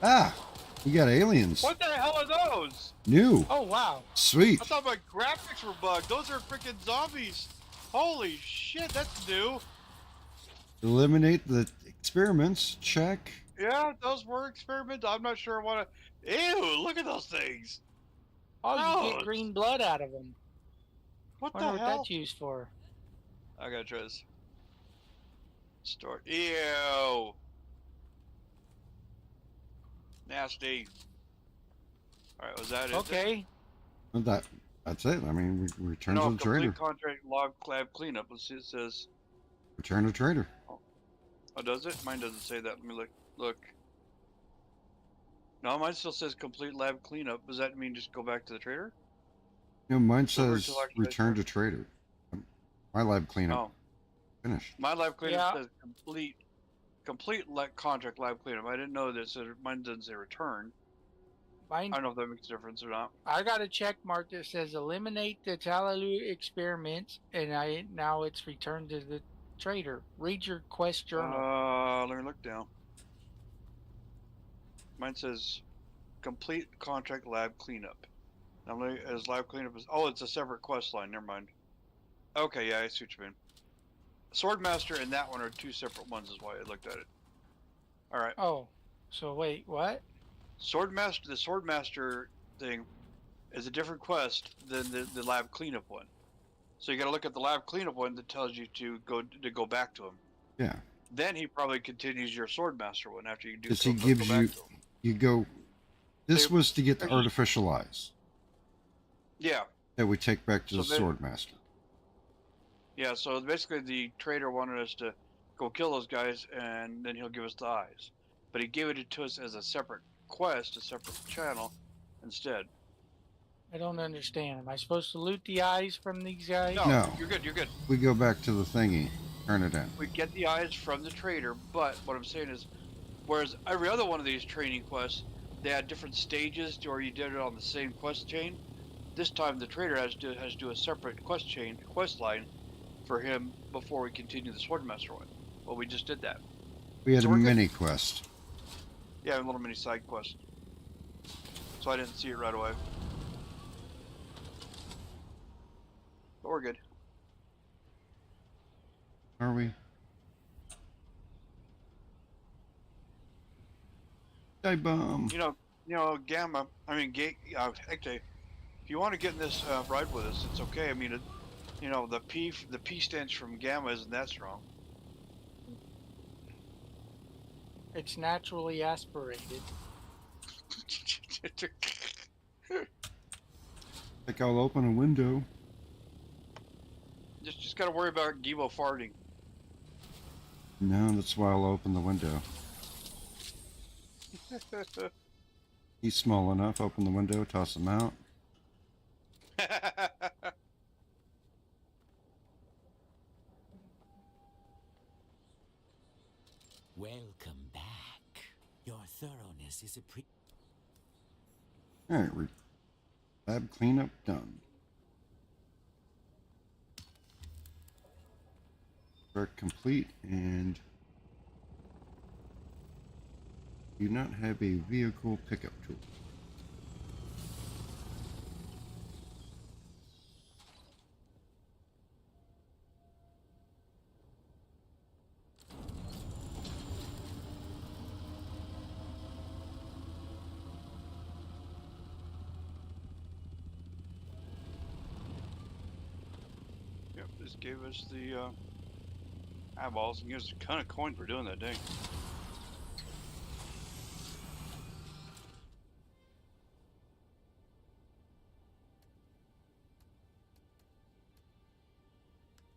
Ah! You got aliens. What the hell are those? New. Oh wow. Sweet. I thought my graphics were bugged. Those are freaking zombies. Holy shit, that's new. Eliminate the experiments. Check. Yeah, those were experiments. I'm not sure what. Ew, look at those things. Oh, you get Gross. green blood out of them. What Wonder the what hell? that's used for. I gotta try this. Store. Ew. Nasty. Alright, was that it? Okay. Well, that's it. I mean, we return No, to the trader. complete contract log lab cleanup. Let's see, it says. Return to trader. Oh, does it? Mine doesn't say that. Let me look. Look. No, mine still says complete lab cleanup. Does that mean just go back to the trader? You know, mine Silver says to like return this. to trader. My lab cleanup Oh, finished. my lab cleanup Yeah. says complete contract lab cleanup. I didn't know that. So mine doesn't say return. I Mine. don't know if that makes a difference or not. I got a check mark that says eliminate the Talalu experiments, and now it's returned to the trader. Read your quest journal. Let me look down. Mine says complete contract lab cleanup. Now, as lab cleanup is. Oh, it's a separate quest line. Never mind. Okay, yeah, I see what you mean. Swordmaster and that one are two separate ones, is why I looked at it. All right. Oh, so wait, what? Swordmaster, the Swordmaster thing is a different quest than the lab cleanup one. So you got to look at the lab cleanup one that tells you to go back to him. Yeah. Then he probably continues your Swordmaster one after you do. Because he go gives back you, to him. you go. This They- was to get the artificial eyes Yeah, that we take back to So the they- Swordmaster. yeah. So basically, the trader wanted us to go kill those guys, and then he'll give us the eyes. But he gave it to us as a separate quest, a separate channel, instead. I don't understand. Am I supposed to loot the eyes from these guys? No. You're good. You're good. We go back to the thingy, turn it in. We get the eyes from the trader, but what I'm saying is, whereas every other one of these training quests, they had different stages, or you did it on the same quest chain. This time, the trader has to do a separate quest line, for him before we continue the Swordmaster one. Well, we just did that. We had So a we're good. mini quest. Yeah, a little mini side quest. So I didn't see it right away. But we're good. Are we? Die bomb. You know, Gamma. I mean, actually, if you want to get in this ride with us, it's okay. I mean, the P stench from Gamma isn't that strong. It's naturally aspirated. Like I'll open a window. just gotta worry about Gibo farting. No, that's why I'll open the window. He's small enough. Open the window, toss him out. Welcome back. Your thoroughness is All right, lab cleanup done. Work complete, and do not have a vehicle pickup tool. Yep, this gave us the eyeballs and gives us a ton of coin for doing that, dang.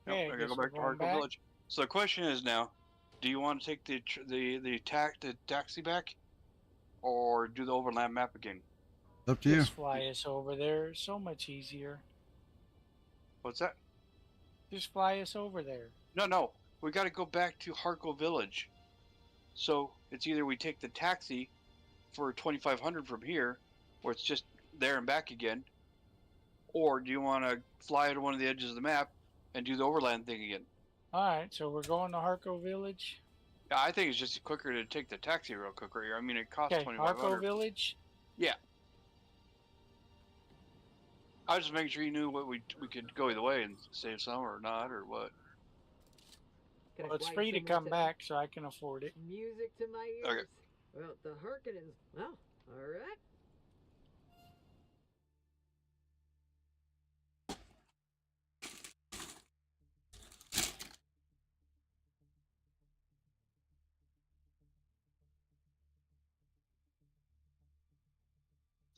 Yep, Okay, I gotta guess go we're back to going Hardcore back. Village. So the question is now, do you want to take the taxi back, or do the overland map again? It's up to you. Just fly us over there. So much easier. What's that? Just fly us over there. No, we got to go back to Hardcore Village. So it's either we take the taxi for 2,500 from here, or it's just there and back again, or do you want to fly to one of the edges of the map and do the overland thing again? All right, so we're going to Harco Village. Yeah, I think it's just quicker to take the taxi real quick right here. I mean, it costs Okay, 2,500. Arco Village. I was just making sure you knew what we could go either way and save some or not or what. Can I Well, it's quiet free to someone come to- back, so I can afford it. Music to my ears. Okay. Well, the Harkonnens. Well, all right.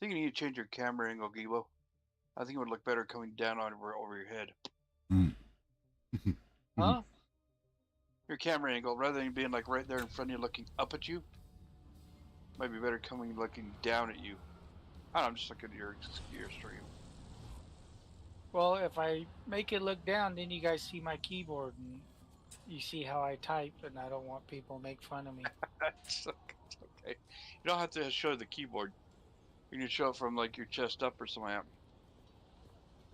I think you need to change your camera angle, Gibo. I think it would look better coming down on over your head. Mm. Huh? Your camera angle, rather than being like right there in front of you looking up at you, might be better coming looking down at you. I don't know, I'm just looking at your stream. Well, if I make it look down, then you guys see my keyboard and you see how I type, and I don't want people to make fun of me. It's okay. You don't have to show the keyboard. You can show it from like your chest up or something.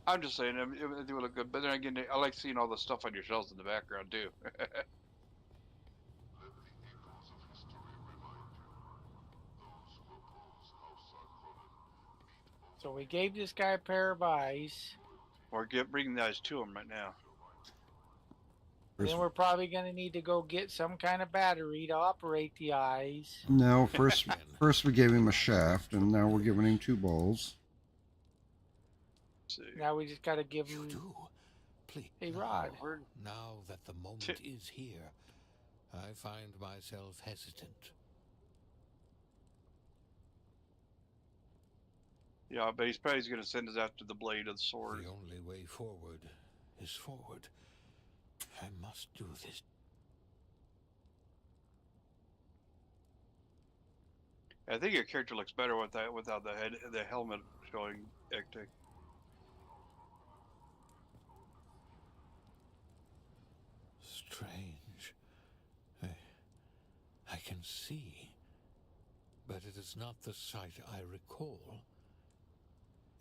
I'm just saying, it would look good. But then again, I like seeing all the stuff on your shelves in the background too. So we gave this guy a pair of eyes. Or bring the eyes to him right now. Then we're probably going to need to go get some kind of battery to operate the eyes. No, first we gave him a shaft, and now we're giving him 2 balls. Let's see. Now we just got to give him Please. a rod. Now that the moment is here, I find myself hesitant. Yeah, but he's probably going to send us after the blade of the sword. The only way forward is forward. I must do this. I think your character looks better without the helmet showing acting. Strange. I can see, but it is not the sight I recall.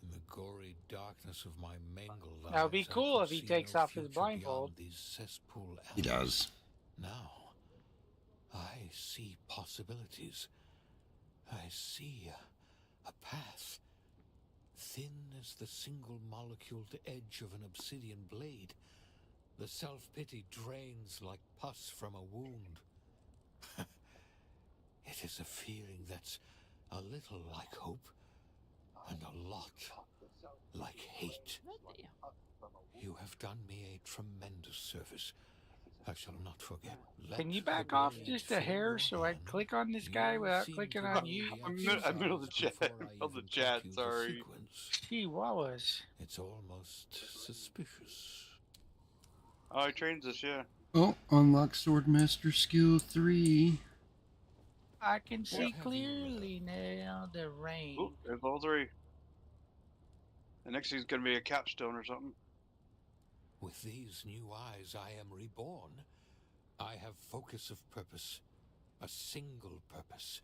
In the gory darkness of my mangled lives, That would be cool if he see takes no off his future blindfold. beyond these cesspool He alleys. does. Now, I see possibilities. I see a path, thin as the single moleculed edge of an obsidian blade. The self-pity drains like pus from a wound. It is a feeling that's a little like hope, and a lot like hate. You have done me a tremendous service. I shall not forget. Can you back off just a hair so I click on this guy without clicking on you? I'm middle of the chat. Sorry. Gee, was? It's almost suspicious. Oh, I trained this, yeah. Oh, unlock Swordmaster Skill 3. I can see clearly now the rain. Ooh, there's level 3. The next thing's gonna be a capstone or something. With these new eyes, I am reborn. I have focus of purpose, a single purpose: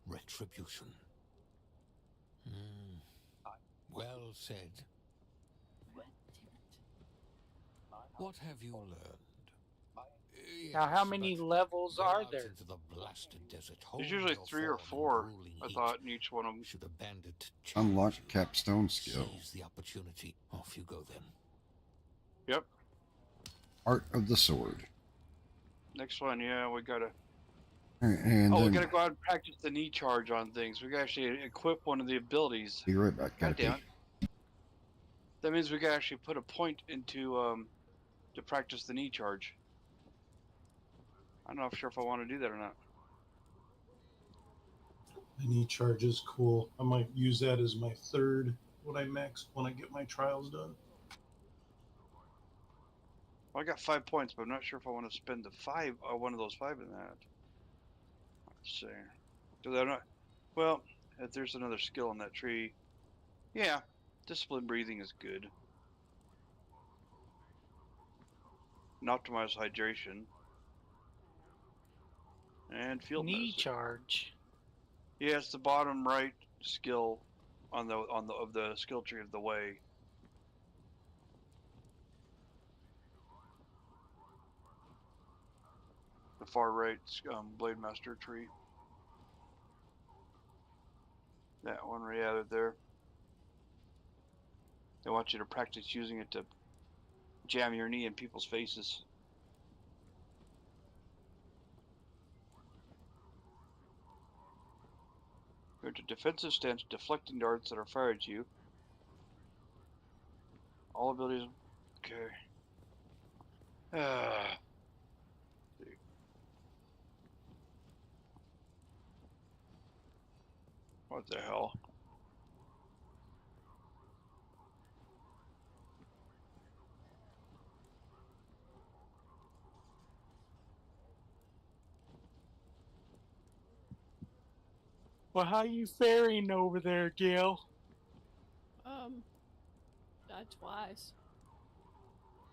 retribution. Well said. What have you learned? Now, how many levels are there? Into the blasted desert. There's usually 3 or 4, I thought, in each one of them. Should a bandit Unlock capstone skill. seize the opportunity? Off you go then. Yep. Art of the Sword. Next one, yeah, we gotta. And we then, gotta go out and practice the knee charge on things. We gotta actually equip one of the abilities. be right back. God Gotta damn pee. it. That means we gotta actually put a point into to practice the knee charge. I'm not sure if I want to do that or not. The knee charge is cool. I might use that as my third when I get my trials done. Well, I got 5 points, but I'm not sure if I want to spend the 5 or one of those 5 in that. Let's see. Do that not? Well, if there's another skill in that tree, yeah, disciplined breathing is good. And optimize hydration. And field Knee medicine. charge. Yeah, it's the bottom right skill on the skill tree of the way. The far right, Blade Master tree. That one right out of there. They want you to practice using it to jam your knee in people's faces. Go to defensive stance, deflecting darts that are fired at you. All abilities. Okay. What the hell? Well, how you faring over there, Gil? Died twice.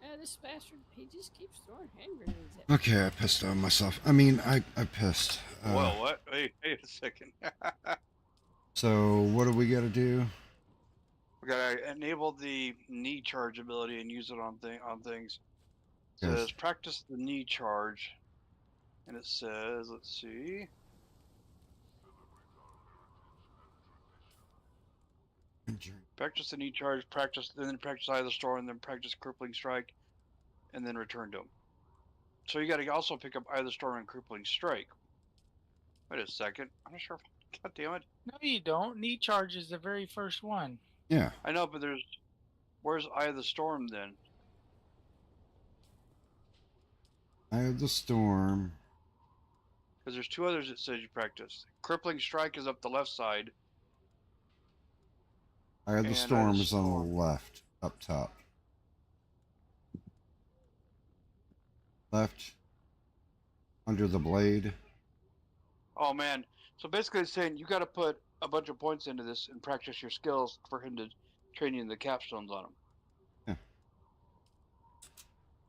Yeah, this bastard, he just keeps throwing hand grenades at me. Okay, I pissed on myself. I mean, I pissed. Well, what? Wait a second. So what do we got to do? We gotta enable the knee charge ability and use it on things. It Yes. says practice the knee charge, and it says, let's see. Practice the knee charge, then practice Eye of the Storm, and then practice Crippling Strike, and then return to him. So you gotta also pick up Eye of the Storm and Crippling Strike. Wait a second. I'm not sure. God damn it. No, you don't. Knee charge is the very first one. Yeah. I know, but where's Eye of the Storm then? Eye of the Storm. Because there's two others that says you practice. Crippling Strike is up the left side. Eye of the Storm is on the left, up top. Left, under the blade. Oh man. So basically it's saying you gotta put a bunch of points into this and practice your skills for him to train you in the capstones on him. Yeah.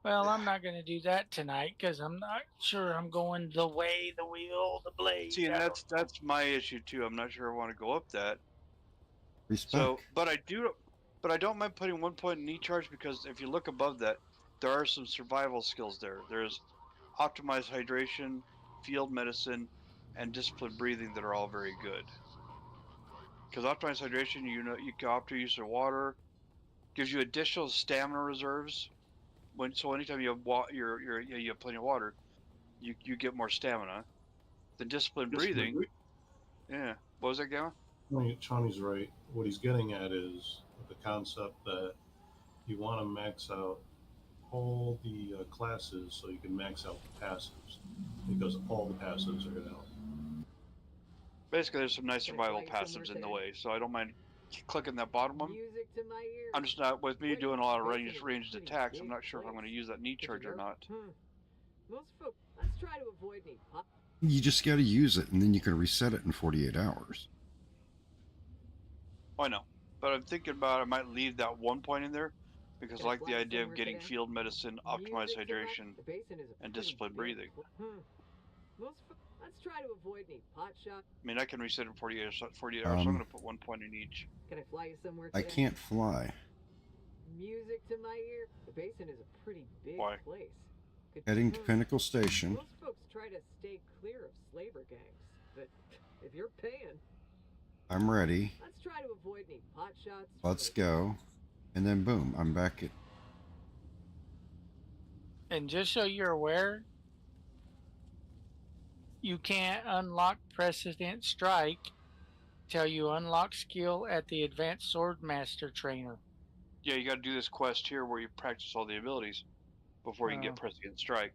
Well, I'm not going to do that tonight because I'm not sure I'm going the way, the wheel, the blade. See, and that's my issue too. I'm not sure I want to go up that. Respec. So, but I don't mind putting 1 point in knee charge because if you look above that, there are some survival skills there. There's optimized hydration, field medicine, and disciplined breathing that are all very good. Because optimized hydration, you can opt to use of water, gives you additional stamina reserves. So anytime you have you have plenty of water, you get more stamina. The disciplined breathing. Yeah. What was that, Gamma? Chani's right. What he's getting at is the concept that you want to max out all the classes so you can max out the passives, because all the passives are going to help. Basically, there's some nice survival passives in the way, so I don't mind clicking that bottom one. I'm just not, with me doing a lot of ranged attacks, I'm not sure if I'm going to use that knee charge or not. Most folks, let's try to avoid any pop. You just got to use it, and then you can reset it in 48 hours. I know, but I'm thinking about I might leave that 1 point in there because I like the idea of getting field medicine, optimized hydration, and disciplined breathing. Let's try to avoid any pot shot. I mean, I can reset in 48 hours, so I'm going to put 1 point in each. Can I fly you somewhere I today? can't fly. Music to my ear. The basin is a pretty big place. Heading to Pinnacle Station. Most folks try to stay clear of slaver gangs, but if you're paying, I'm ready. let's try to avoid any pot shots. Let's go. And then boom, I'm back at... And just so you're aware, you can't unlock Precedent Strike till you unlock skill at the Advanced Swordmaster Trainer. Yeah, you got to do this quest here where you practice all the abilities before you can get Precedent Strike.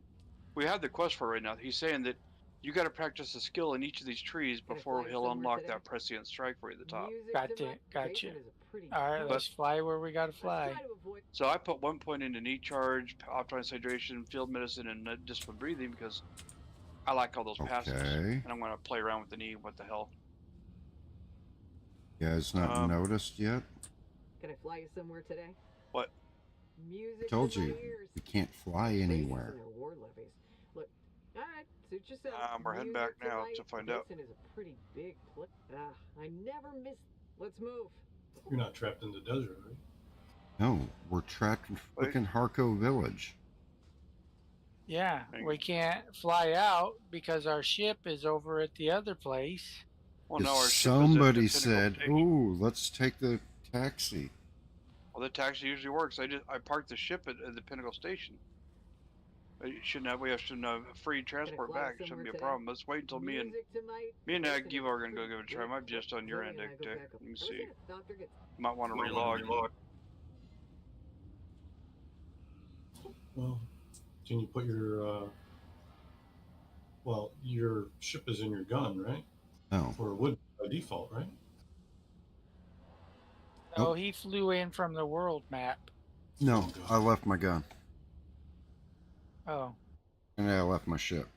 We have the quest for it right now. He's saying that you got to practice a skill in each of these trees before he'll unlock that Precedent Strike for you at the top. Gotcha. All right, let's fly where we got to fly. So I put 1 point into knee charge, optimized hydration, field medicine, and disciplined breathing because I like all those passes. And I'm going to play around with the knee. What the hell? You guys not noticed yet? Can I fly you somewhere today? What? Music I told to my you, ears. you can't fly anywhere. War levies. Look, all right, suit yourself. We're heading back now to find out. Basin is a pretty big place. I never miss. Let's move. You're not trapped in the desert, right? No, we're trapped in freaking Harco Village. Yeah, Dang we it. can't fly out because our ship is over at the other place. Well, Because no, our ship is at the somebody Pinnacle said, Station. "Ooh, let's take the taxi." Well, the taxi usually works. I parked the ship at the Pinnacle Station. We shouldn't have free transport fly back. It shouldn't somewhere be a today? problem. Let's wait until Music tonight. me and The basin Givo is are gonna go pretty give it a try. good. Might be just on your Zoe end, and I go Dick. back up. Let me Ever see. seen a doctor get You might want to relog. Well, can you put your well, your ship is in your gun, right? No, Or it would by default, right? Oh, Nope. he flew in from the world map. no, Oh, God. I left my gun Oh, and I left my ship.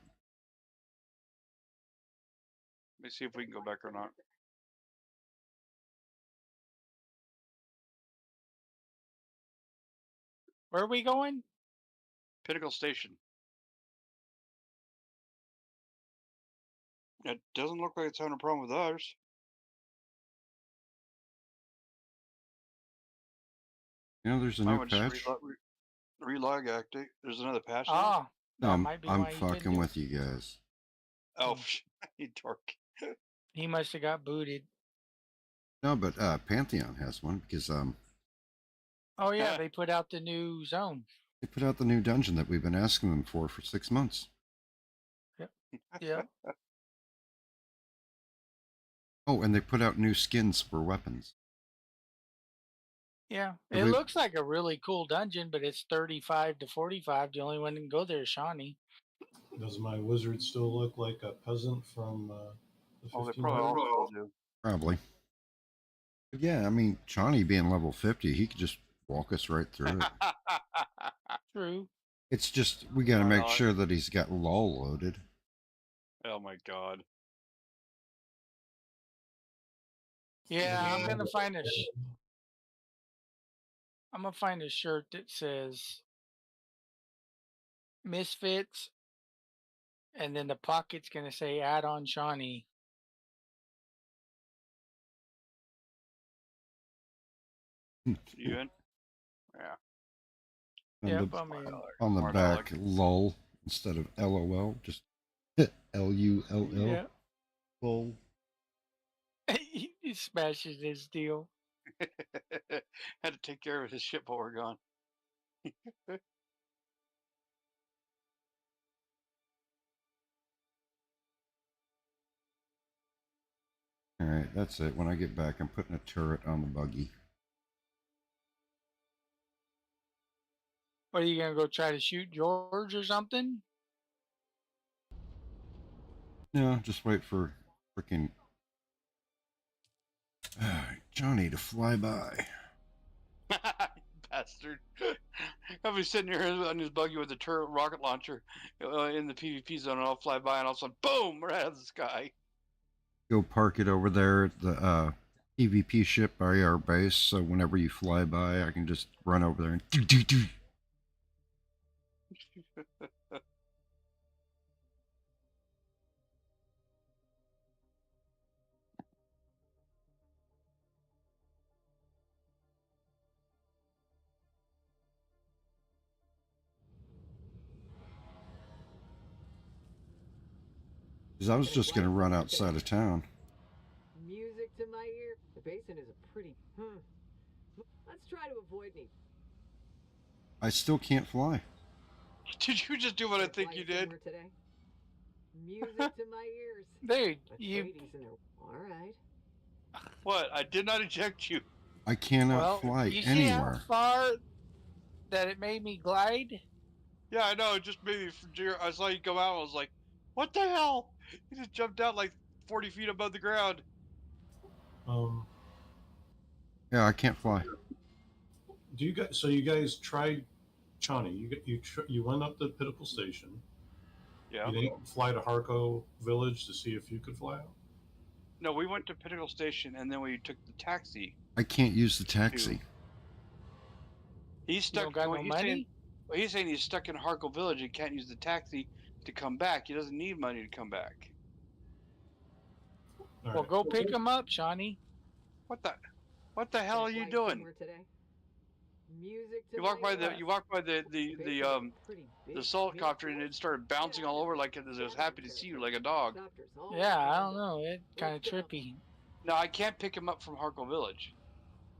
Let me see if we can go back or not. where are we going? Pinnacle Station. It doesn't look like it's having a problem with ours. You know, there's a I new would just patch. relog active. There's another patch now. Ah, No, that might be I'm why he couldn't fucking do it. with you guys. Oh, you dork. He must have got booted. No, but Pantheon has one because Oh yeah, they put out the new zone. they put out the new dungeon that we've been asking them for 6 months. Yep. Oh, and they put out new skins for weapons. Yeah. And It we- looks like a really cool dungeon, but it's 35 to 45. The only one that can go there is Shawnee. Does my wizard still look like a peasant from the Oh, they 1500s? probably all do. Probably. But yeah, I mean, Johnny being level 50, he could just walk us right through it. True. It's just, we got to Why make not? sure that he's got LOL loaded. Oh my god. Yeah, I'm gonna find a shirt that says Misfits, and then the pocket's gonna say "Add on Shawnee." You in? Yeah. And Yep, the, I mean, on the Smart back, aleck. LOL instead of LOL, just LULL. yeah. LOL. He smashes his deal. Had to take care of his ship while we're gone. All right, that's it. When I get back, I'm putting a turret on the buggy. What are you gonna go try to shoot George or something? No, just wait for freaking Johnny to fly by. Bastard. I'll be sitting here on his buggy with a turret rocket launcher in the PvP zone, and I'll fly by, and all of a sudden, boom, right out of the sky. Go park it over there at the PvP ship by our base, so whenever you fly by, I can just run over there and do. Because I was just going to run outside of town. Music to my ear. The basin is a pretty. Let's try to avoid any. I still can't fly. Did you just do what I Gonna think fly you did? somewhere today. Music to my ears. Dude, But you Brady's in there. All right. What? I did not eject you. I cannot well, fly you see how anywhere. far that it made me glide? Yeah, I know. It just made me. I saw you come out. I was like, "What the hell?" He just jumped out like 40 feet above the ground. Yeah, I can't fly. Do you guys? So you guys tried Chani? You went up to Pinnacle Station. Yeah. You didn't fly to Harco Village to see if you could fly out. No, we went to Pinnacle Station, and then we took the taxi. I can't use the taxi. He's You stuck. don't got no money? He's saying he's stuck in Harkle Village and can't use the taxi to come back. He doesn't need money to come back. All Well, right. go pick him up, Shawnee. What the hell are you doing? Today. Music to You walk my by the ears. you walk by the The basin is a pretty big assault copter, and field. it started bouncing all over like it was happy to see you, like a dog. Copters all Yeah, I lined don't up. know. It's kind of Let's go. trippy. Now I can't pick him up from Harkle Village,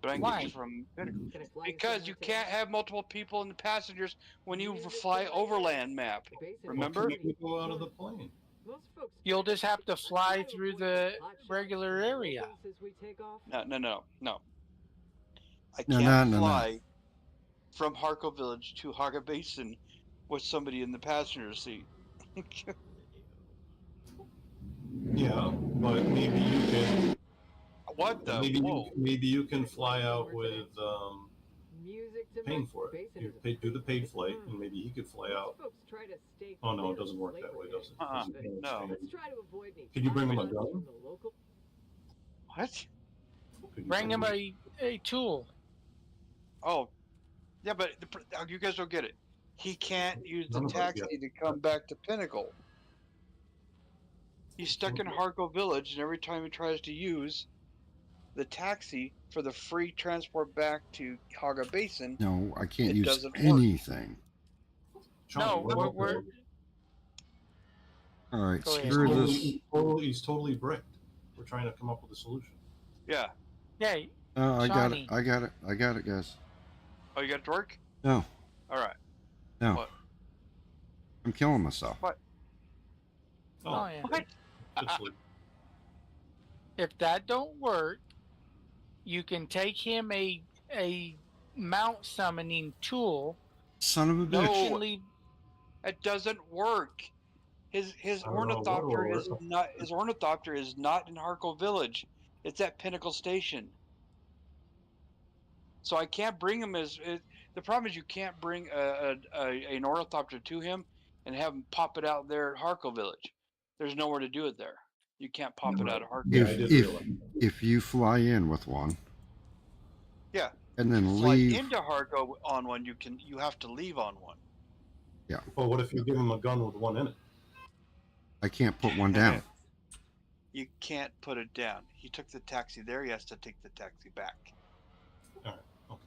but I can get you Why? from Pinnacle. Can I fly you Because somewhere you today? can't have multiple people in the passengers when you Music to fly my overland ears. map. The basin is Well, Remember? can you go out of the plane? Most folks You'll try just have to let's fly try to through avoid the hot shots regular and area. locals as we take off. No. I No, can't no. fly from Harkle Village to Haga Basin with somebody in the passenger seat. Yeah, but maybe you can. What the? Maybe Whoa. maybe you can fly out with Music to paying my for it. basin You is a do the pretty paid flight, big and maybe he could fly Most out. folks try to stay Oh no, clear it doesn't of work that Labor way, Day. does it? Uh-uh. 'Cause you can't No. stand- Let's try to avoid any Could you bring him a hot shots gun? from the local. What? Could you Bring him a tool. Oh, yeah, but you guys don't get it. He can't use the None of us get taxi to come back to Pinnacle. He's stuck in Harkle Village, and every time he tries to use the taxi for the free transport back to Haga Basin, No, I can't it use doesn't work. anything. Chauncey, No, what we're about All right, Go ahead. screw this. he's totally bricked. We're trying to come up with a solution. Yeah. yeah. Oh, I got it. Shawnee. I got it, guys. Oh, you got it to work? No, All right. no. What? I'm killing myself. What? Oh, yeah. What? Just like, If that don't work, you can take him a mount summoning tool. Son of a No. bitch. You can leave. It doesn't work. His I don't know what ornithopter will is work. not in Harkle Village. It's at Pinnacle Station. So I can't bring him the problem is you can't bring an ornithopter to him and have him pop it out there at Harkle Village. There's nowhere to do it there. You can't pop it out of Harkle. Yeah, I If did if realize. if you fly in with one, Yeah. and then Fly leave. into Harkle on one, you have to leave on one. Well, what if you give him a gun with one in it? I can't put one down. You can't put it down. He took the taxi there. He has to take the taxi back. All right, okay.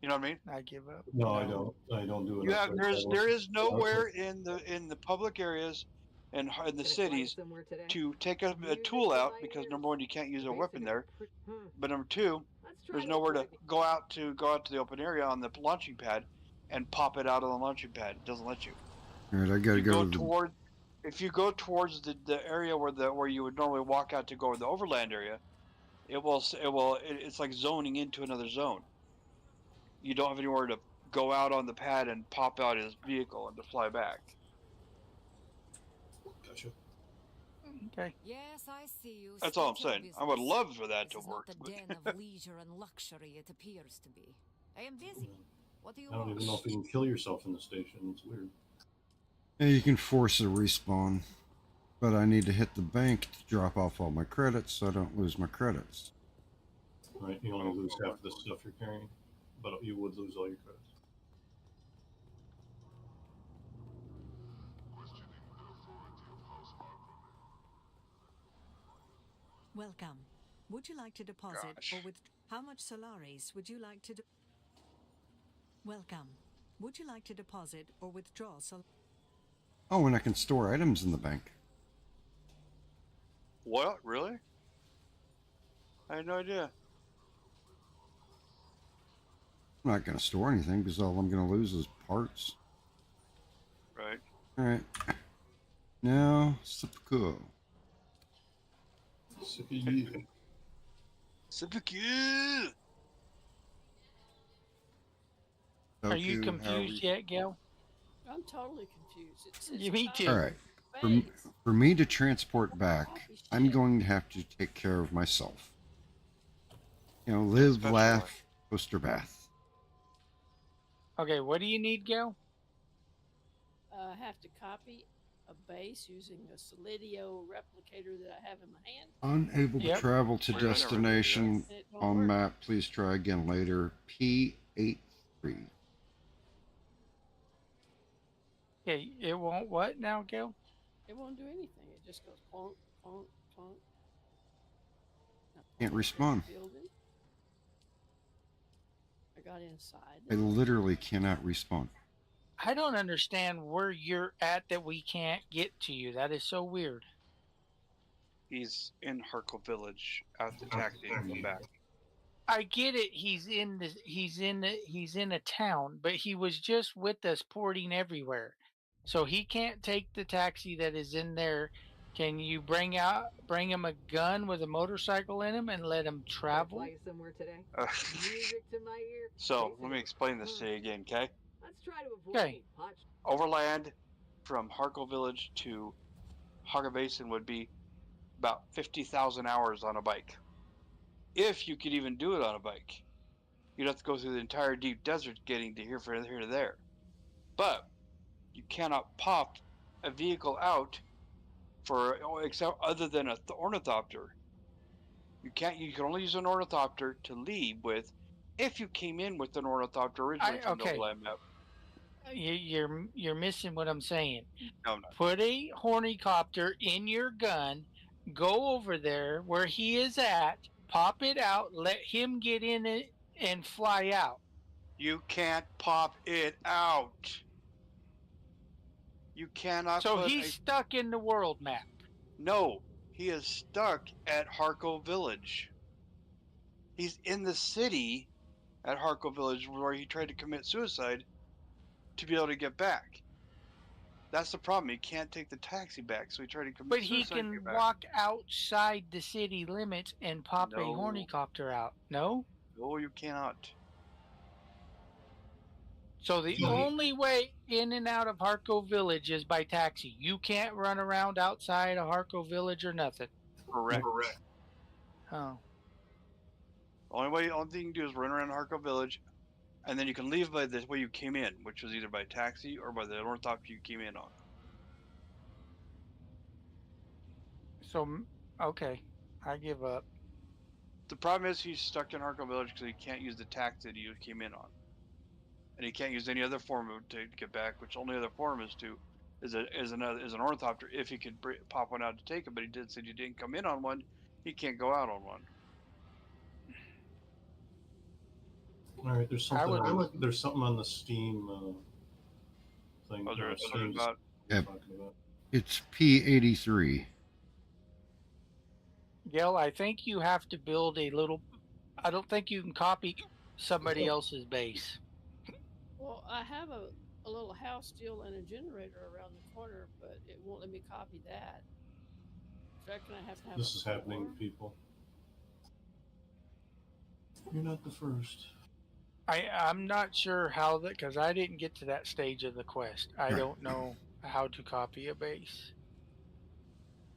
You know what I mean? I give up. No, I don't. I don't do it. You have there is nowhere in the public areas and in the Can I fly you cities somewhere today? to take a Music tool to out my because ears. number one, you can't use The a basin weapon is there. pretty- But number two, Let's try there's to nowhere to avoid go out to the open area on the launching pad and pop it out on the launching pad. It doesn't let you. All right, I gotta You go go to the. toward if you go towards the area where you would normally walk out to go to the overland area, it's like zoning into another zone. You don't have anywhere to go out on the pad and pop out his vehicle and to fly back. Gotcha. Okay. Yes, I see you. That's all I'm State your saying. I would business. love for that This to is work. not but- the den of leisure and luxury it appears to be. I am busy. What do you I don't want? even know if you can kill yourself in the station. It's weird. Yeah, you can force a respawn, but I need to hit the bank to drop off all my credits so I don't lose my credits. Right? You only lose half the stuff you're carrying, but you would lose all your credits. Welcome. Would you like to deposit Gosh. or with how much Solaris would you like to Welcome. Would you like to deposit or withdraw Oh, and I can store items in the bank. What? Really? I had no idea. I'm not gonna store anything because all I'm gonna lose is parts. Right. All right. Now, Sipco. Sippy. Syphicu! Are you Toku, confused yet, Gail? I'm totally confused. It says Yeah, me too. All right. Phase. For me to transport back, I'm going to have to take care of myself. You know, live, Special laugh, poster bath. Okay, what do you need, Gail? I have to copy a base using a Solidio replicator that I have in my hand. Unable to Yep. travel to Weird, I never did destination And it don't on work. map. Please try again later. P83. Okay, it won't what now, Gail? It won't do anything. It just goes plonk, plonk, plonk. Now, Can't plonk, respawn. building. I got inside. I literally cannot respawn. I don't understand where you're at that we can't get to you. That is so weird. He's in Harkle Village at the taxi coming back. I get it. He's in a town, but he was just with us porting everywhere. So he can't take the taxi that is in there. Can you bring him a gun with a motorcycle in him and let him travel? Fly somewhere today. Music to my ear. So let me explain this to you again, okay? Let's try to avoid Okay. any pot. Overland from Harkle Village to Haga Basin would be about 50,000 hours on a bike. If you could even do it on a bike. You'd have to go through the entire deep desert getting to here to there. But you cannot pop a vehicle out for except other than a ornithopter. You can't. You can only use an ornithopter to leave with, if you came in with an ornithopter originally from the Okay. overland map. You're missing what I'm saying. No, I'm not. Put a hornicopter in your gun, go over there where he is at, pop it out, let him get in it and fly out. You can't pop it out. You cannot. So he's stuck in the world map. No, he is stuck at Harkle Village. He's in the city at Harkle Village where he tried to commit suicide to be able to get back. That's the problem. He can't take the taxi back, so he tried to commit But he suicide. can walk outside the city limits and pop a No. hornicopter out. No? No, you cannot. So the only way in and out of Harco Village is by taxi. You can't run around outside of Harco Village or nothing. Correct. Oh. Only thing you can do is run around Harkle Village, and then you can leave by the way you came in, which was either by taxi or by the ornithopter you came in on. So, okay. I give up. The problem is he's stuck in Harkle Village because he can't use the taxi that he came in on. And he can't use any other form to get back, which only other form is an ornithopter if he could pop one out to take it, but he said he didn't come in on one, he can't go out on one. All right, there's something. There's something on the Steam thing. Oh, there's Steam's about. Yep. talking about. It's P83. Gail, I think you have to build a little. I don't think you can copy somebody else's base. Well, I have a little house deal and a generator around the corner, but it won't let me copy that. I reckon I have to have. This is happening to people. You're not the first. I'm not sure how that, because I didn't get to that stage of the quest. I don't know how to copy a base.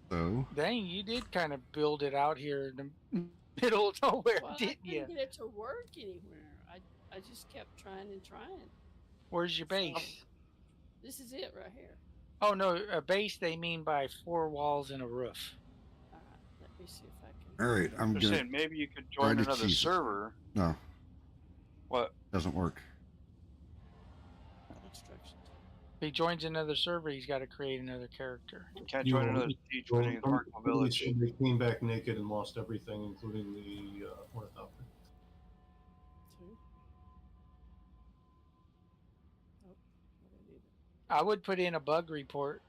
So Dang, you did kind of build it out here in the middle of nowhere, didn't I you? couldn't get it to work anywhere. I just kept trying and trying. Where's your base? This is it right here. Oh no, a base they mean by 4 walls and a roof. All right, let me see if I can. all right, I'm They're gonna saying maybe you could try join to another cheese it. server. No, What? doesn't work. Instructions. If he joins another server, he's got to create another character. You can't join another teach in Harkle Village. They came back naked and lost everything, including the ornithopter. I would put in a bug report.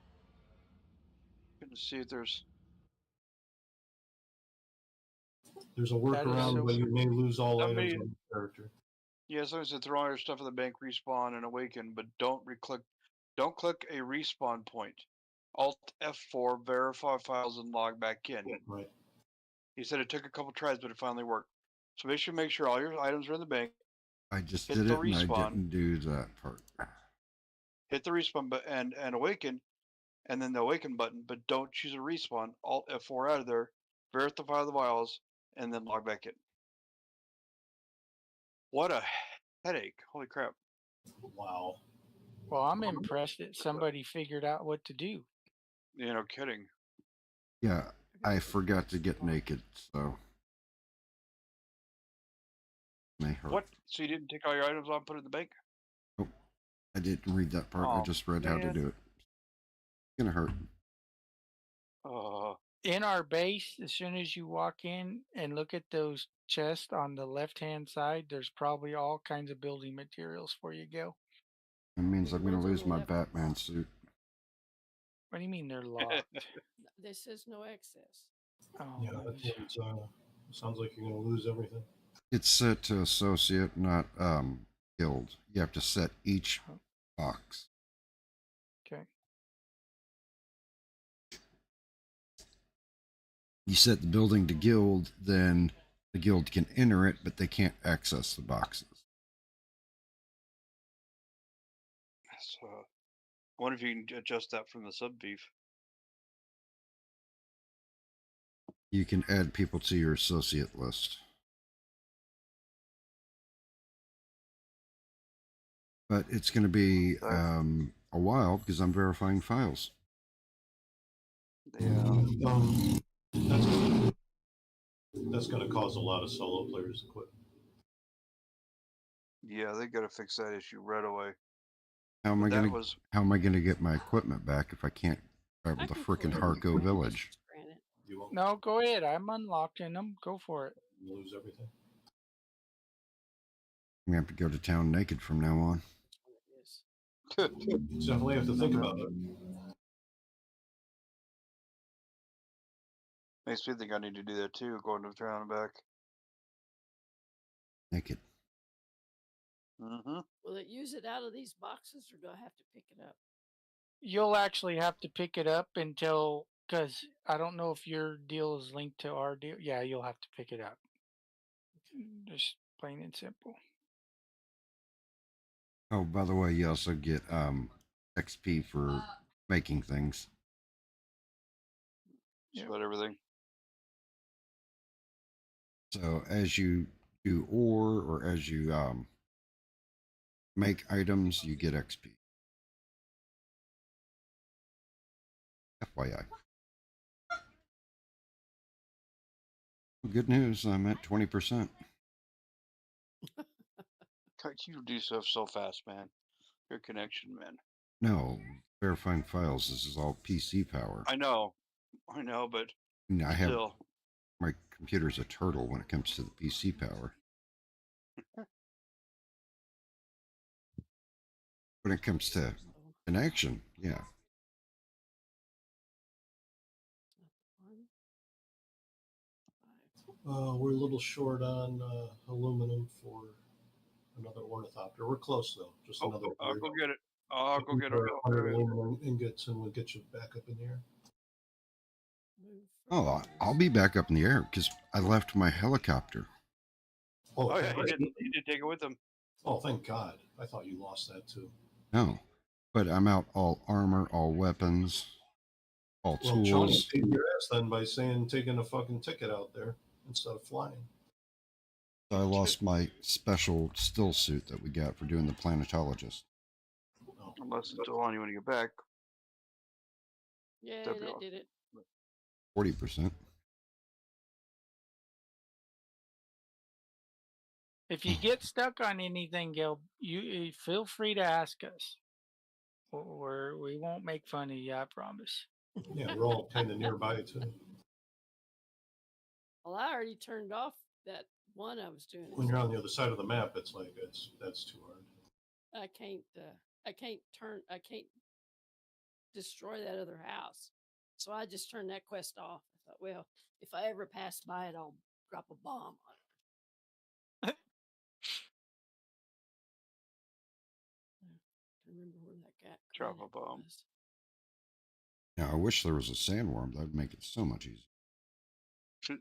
Going to see if there's. There's a workaround, but you may lose all Somebody- items on the character. Yeah, somebody said throw all your stuff in the bank, respawn, and awaken, but don't click a respawn point. Alt F4, verify files, and log back in. Right. He said it took a couple tries, but it finally worked. So make sure all your items are in the bank. I just Hit did the it and I respawn. didn't do that part. Hit the respawn button and awaken, and then the awaken button, but don't choose a respawn. Alt F4 out of there, verify the files, and then log back in. What a headache. Holy crap. Wow. Well, I'm impressed that somebody figured out what to do. You know, kidding. Yeah, I forgot to get naked, so may hurt. What? So you didn't take all your items out and put it in the bank? Nope. I didn't read that part. I Oh, just read how to man. do it. It's gonna hurt. in our base, as soon as you walk in and look at those chests on the left-hand side, there's probably all kinds of building materials for you, Gil. It means I'm going Ones to on lose the my left. Batman suit. What do you mean they're locked? This says no access. Oh, Yeah, that's what it's, sounds like you're going to lose everything. It's set to associate, not guild. You have to set each box. okay. You set the building to guild, then the guild can enter it, but they can't access the boxes. So, I wonder if you can adjust that from the sub beef. You can add people to your associate list. But it's going to be a while because I'm verifying files. Yeah. That's going to cause a lot of solo players to quit. Yeah, they got to fix that issue right away. How am I That going was to get my equipment back if I can't travel I to can frickin' collect Harco it. Village? Granted. You won't No, go ahead. I'm unlocking them. Go for it. lose everything. We have to go to town naked from now on. Yes. You definitely have to think about it. makes me think I need to do that too, going to town and back. Naked. Mm-hmm. Will it use it out of these boxes, or do I have to pick it up? You'll actually have to pick it up until, because I don't know if your deal is linked to our deal. Yeah, you'll have to pick it up. Just plain and simple. Oh, by the way, you also get XP for making things. Just Yep. about everything. So as you do ore or as you make items, you get XP. FYI. Good news, I'm at 20%. You do stuff so fast, man. Your connection, man. No, verifying files, this is all PC power. I know, but And I have still. my computer's a turtle when it comes to the PC power. When it comes to connection, yeah. We're a little short on aluminum for another ornithopter. We're close though. Just another. I'll go get it. I'll go get it. 100 aluminum ingots, and we'll get you back up in the air. Oh, I'll be back up in the air because I left my helicopter. Oh yeah, he did take it with him. Oh, thank God. I thought you lost that too. No, but I'm out all armor, all weapons, all Well, tools. Johnny saved your ass then by taking a fucking ticket out there instead of flying. I lost my special still suit that we got for doing the planetologist. Unless it's still on you when you get back. Yeah, That'd be that awesome. did it. 40%. If you get stuck on anything, Gil, you feel free to ask us. We won't make fun of you, I promise. Yeah, we're all kind of nearby too. Well, I already turned off that one I was doing. When you're on the other side of the map, it's like that's too hard. I can't destroy that other house. So I just turned that quest off. I thought, well, if I ever pass by it, I'll drop a bomb on it. I remember where that cat Drop a bomb. was. Now, I wish there was a sandworm. That would make it so much easier.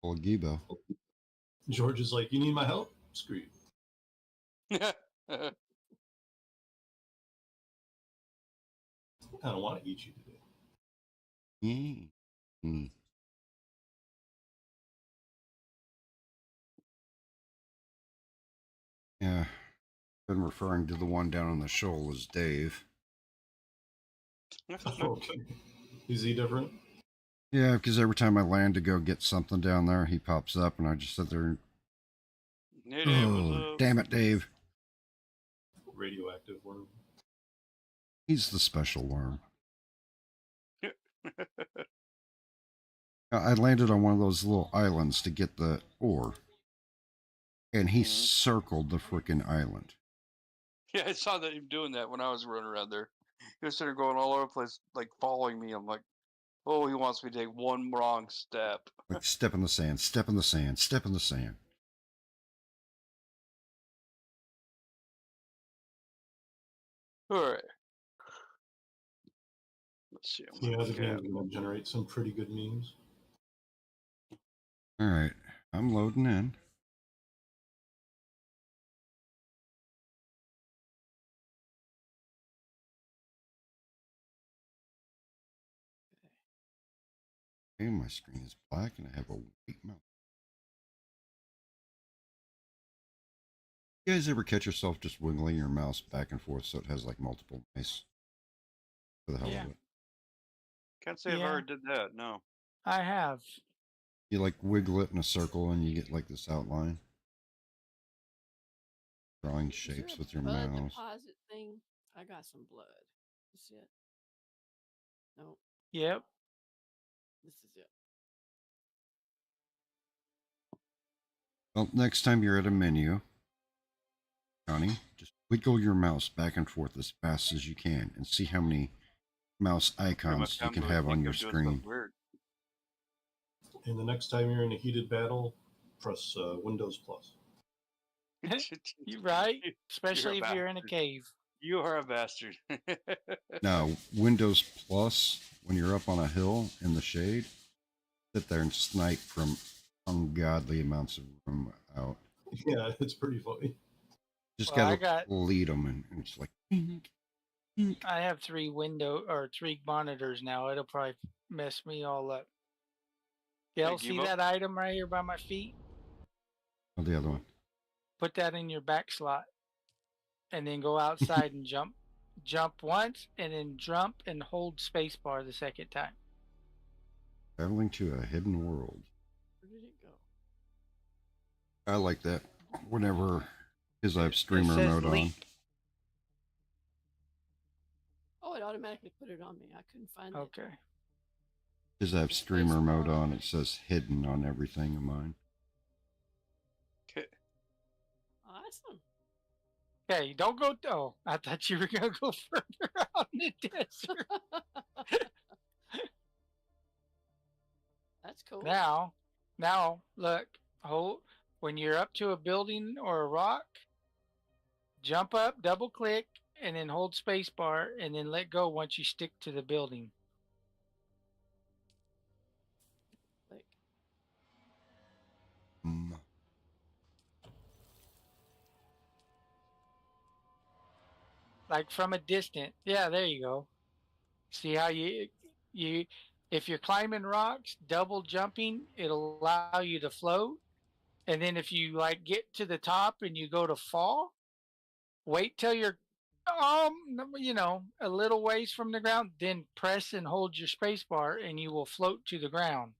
Well, Gibo. George is like, you need my help? Screw you. I don't want to eat you today. Mm. Yeah. Been referring to the one down on the shoal as Dave. Okay. Is he different? Yeah, because every time I land to go get something down there, he pops up and I just sit there and... Hey, Dave, what's up? Damn it, Dave. Radioactive worm. He's the special worm. I landed on one of those little islands to get the ore, and he Mhm. circled the freaking island. Yeah, I saw that him doing that when I was running around there. He was sitting there going all over the place, like following me. I'm like, oh, he wants me to take one wrong step. Like, step in the sand, step in the sand, step in the sand. All right. Let's see. I'm See gonna how the look at. game's going to generate some pretty good memes. All right, I'm loading in. Okay, my screen is black and I have a white mouse. You guys ever catch yourself just wiggling your mouse back and forth so it has like multiple mice? For the hell Yeah. of it. Can't say I've Yeah. ever did that. No. I have. You like wiggle it in a circle and you get like this outline. Drawing Is shapes there with a your blood mouse. deposit thing? I got some blood. This is it? No, Yep. this is it. Well, next time you're at a menu, Johnny, just wiggle your mouse back and forth as fast as you can and see how many mouse Pretty much icons you I'm can gonna have on think your of doing something screen. weird. And the next time you're in a heated battle, press Windows Plus. You right? You're Especially a if you're in a bastard. cave. You are a bastard. Now, Windows Plus, when you're up on a hill in the shade, sit there and snipe from ungodly amounts of room out. Yeah, it's pretty funny. Just Well, gotta lead them, and it's like. I have three monitors now. It'll probably mess me all up. Y'all give see up? that item right here by my feet? Oh, the other one. Put that in your back slot, and then go outside and jump. Jump once, and then jump and hold spacebar the second time. Traveling to a hidden world. Where did it go? I like that. Whenever, because I have It streamer says mode on. leap. Oh, it automatically put it on me. I couldn't find it. Okay. Because I have streamer mode on, it says hidden on everything of mine. Awesome. Okay, don't go. Oh, I thought you were gonna go further out in the desert. That's cool. Now, look. Hold when you're up to a building or a rock. Jump up, double click, and then hold spacebar, and then let go once you stick to the building. Like, Like from a distance. Yeah, there you go. See how you if you're climbing rocks, double jumping, it'll allow you to float. And then if you like get to the top and you go to fall, wait till you're a little ways from the ground, then press and hold your space bar and you will float to the ground.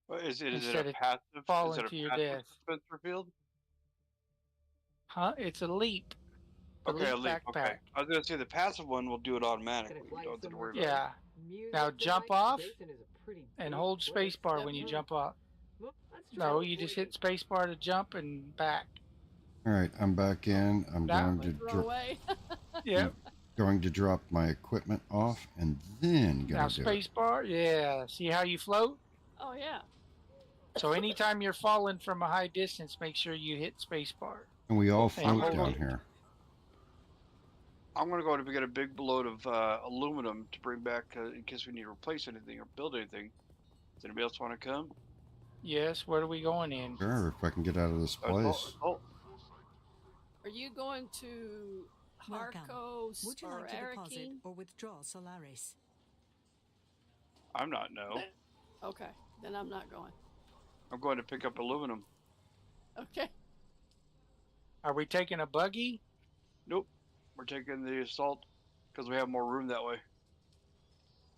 What is it a instead of passive? Is falling it a to your passive death. Spencer Field? Huh? It's a leap. The Okay, a leap leap. backpack. Okay. I was gonna say the passive one will do it automatically. You don't have to worry about it. Yeah. Now jump off and hold spacebar when you jump off. No, you just hit spacebar to jump and back. All right, I'm back in. I'm going to Yep. going to drop my equipment off and then Now gonna do it. spacebar, yeah. See how you float? oh yeah. So anytime you're falling from a high distance, make sure you hit spacebar. And we all And float hold down it. here. I'm gonna go to get a big load of aluminum to bring back in case we need to replace anything or build anything. Does anybody else want to come? Yes, where are we going in? Sure, if I can get out of this place. Are you going to Welcome. Harkos Would you or like to deposit Arakeen? or withdraw Solaris? I'm not. No. Okay, then I'm not going. I'm going to pick up aluminum. Okay. Are we taking a buggy? Nope. We're taking the assault because we have more room that way.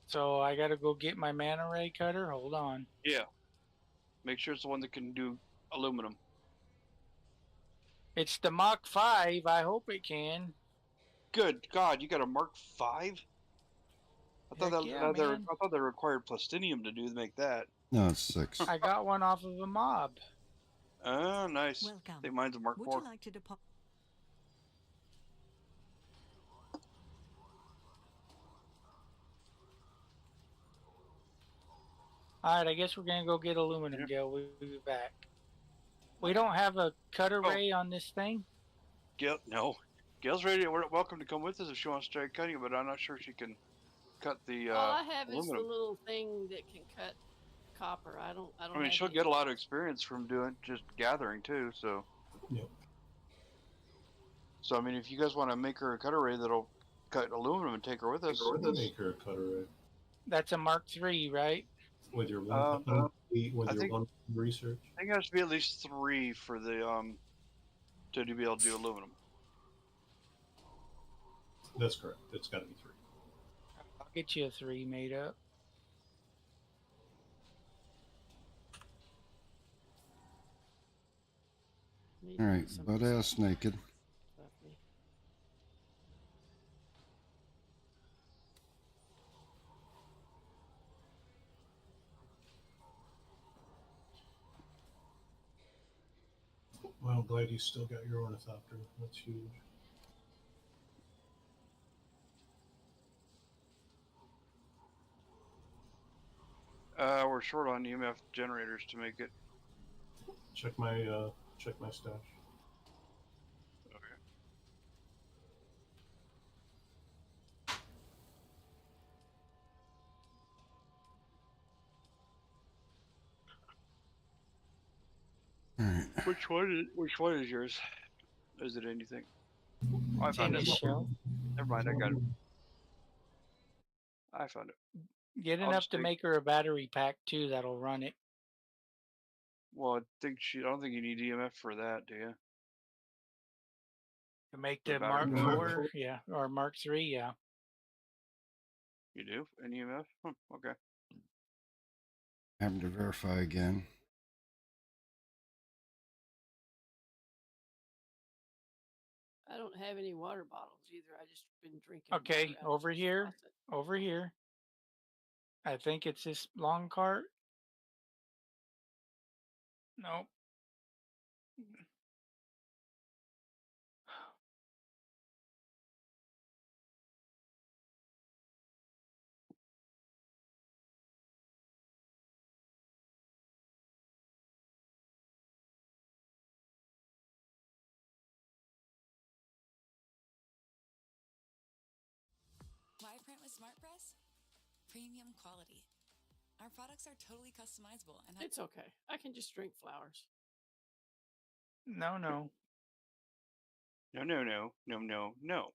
So I gotta go get my manta ray cutter. Hold on. Yeah. Make sure it's the one that can do aluminum. It's the Mach 5. I hope it can. Good God, you got a Mark 5? I thought Heck that yeah, man. I thought they required plastinium to make that. No, it's 6. I got one off of a mob. Oh, nice. I Welcome. think mine's a Mark Would IV. you like to deposit? All right, I guess we're gonna go get aluminum, Gil. We'll be back. We don't have a cut array on this thing. No. Gail's ready. Welcome to come with us if she wants to try cutting it, but I'm not sure she can cut the All I have is the aluminum. little thing that can cut copper. I don't. I mean, have she'll any- get a lot of experience from doing just gathering too. So. Yep. So I mean, if you guys want to make her a cut array that'll cut aluminum and take her with us. Make her a cut array. That's a Mark III, right? With your one, with I your think- one research. I think it has to be at least 3 for the to be able to do aluminum. That's correct. It's got to be 3. I'll get you a 3 made up. Need All to right, get some butt ass naked. stuff me. Well, I'm glad you still got your ornithopter. That's huge. We're short on EMF generators to make it. Check my stash. Okay. All right. Which one is yours? Is it anything? Oh, I It's in found his it. shelf. Never mind, I got it. I found it. Get I'll enough just to take- make her a battery pack too. That'll run it. Well, I don't think you need EMF for that, do you? To make The the battery Mark pack? IV, yeah, or Mark III, yeah. You do? An EMF? Okay. Having to verify again. I don't have any water bottles either. I just been drinking. Okay, water out of over this here. faucet. Over here. I think it's this long cart. Nope. Why print with SmartPress? Premium quality. Our products are totally customizable and It's okay. I can just drink flowers. No, no. No, no, no, no, no, no.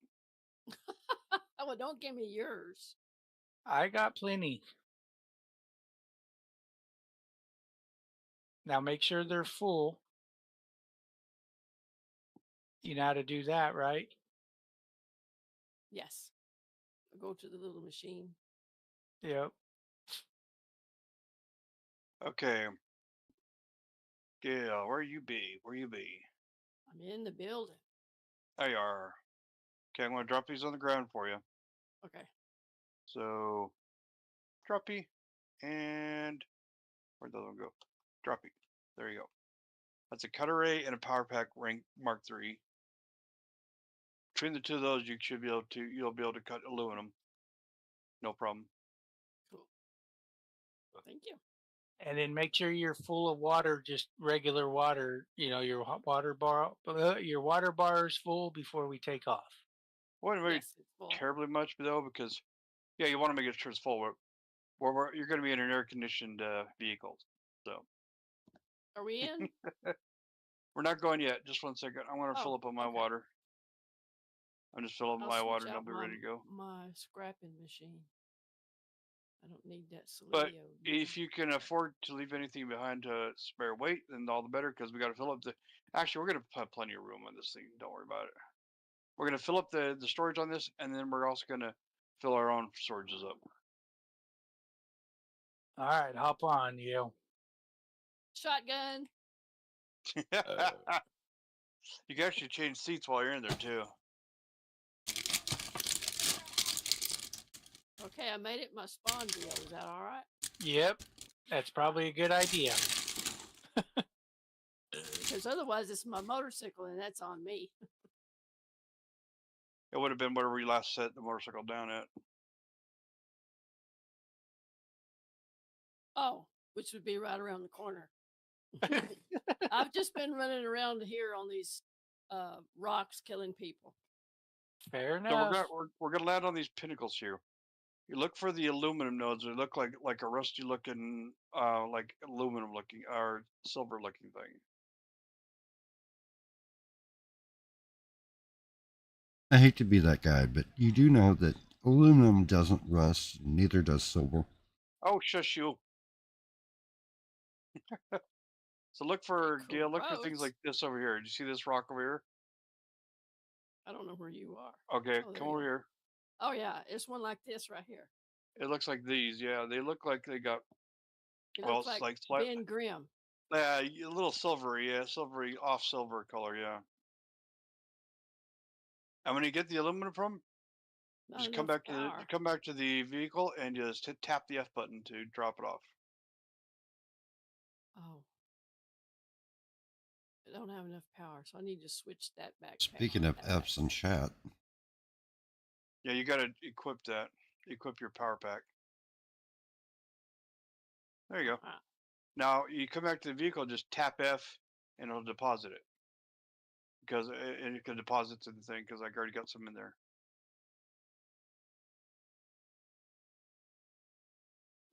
Oh, well, don't give me yours. I got plenty. Now make sure they're full. You know how to do that, right? Yes. I'll go to the little machine. Yep. Okay. Gail, where you be? Where you be? I'm in the building. There you are. Okay, I'm going to drop these on the ground for you. Okay. So, droppy, and where'd the other one go? Droppy. There you go. That's a cut array and a power pack rank Mark III. Between the two of those, you'll be able to cut aluminum. No problem. Cool. Thank you. And then make sure you're full of water, just regular water. You know, your water bar is full before we take off. Wouldn't very Yes, it's full. terribly much though, because yeah, you want to make sure it's full. You're going to be in an air-conditioned vehicle, so Are we in? we're not going yet. Just 1 second. I want to Oh, fill up on my okay. water. I'm just filling up I'll my switch water and out I'll be ready to go. My scrapping machine. I don't need that But Solidio. if you can afford to leave anything behind to spare weight, then all the better, because we got to fill up the. Actually, we're going to have plenty of room on this thing. Don't worry about it. We're going to fill up the storage on this, and then we're also going to fill our own storages up. All right, hop on, you. Shotgun. You can actually change seats while you're in there too. Okay, I made it my spawn deal. Is that all right? Yep, that's probably a good idea. Because otherwise, it's my motorcycle, and that's on me. It would have been where we last set the motorcycle down at. Oh, which would be right around the corner. I've just been running around here on these rocks, killing people. Fair So enough. we're gonna land on these pinnacles here. You look for the aluminum nodes. They look like a rusty looking, like aluminum looking or silver looking thing. I hate to be that guy, but you do know that aluminum doesn't rust, neither does silver. Oh, shush you. So look for look for things Gross. like this over here. Do you see this rock over here? I don't know where you are. Okay, Oh, there come you over are. here. Oh yeah, it's one like this right here. It looks like these. Yeah, they look like they got. It Well, looks it's like like Ben Grimm. yeah, a little silvery. Yeah, silvery off silver color. Yeah. And when you get the aluminum from, Not just enough power. come back to the vehicle and just tap the F button to drop it off. Oh. I don't have enough power, so I need to switch that back. Speaking of F's in chat, Yeah, you got to equip that. Equip your power pack. There you go. Now you come back to the vehicle, just tap F, and it'll deposit it. Because and it can deposit to the thing because I already got some in there.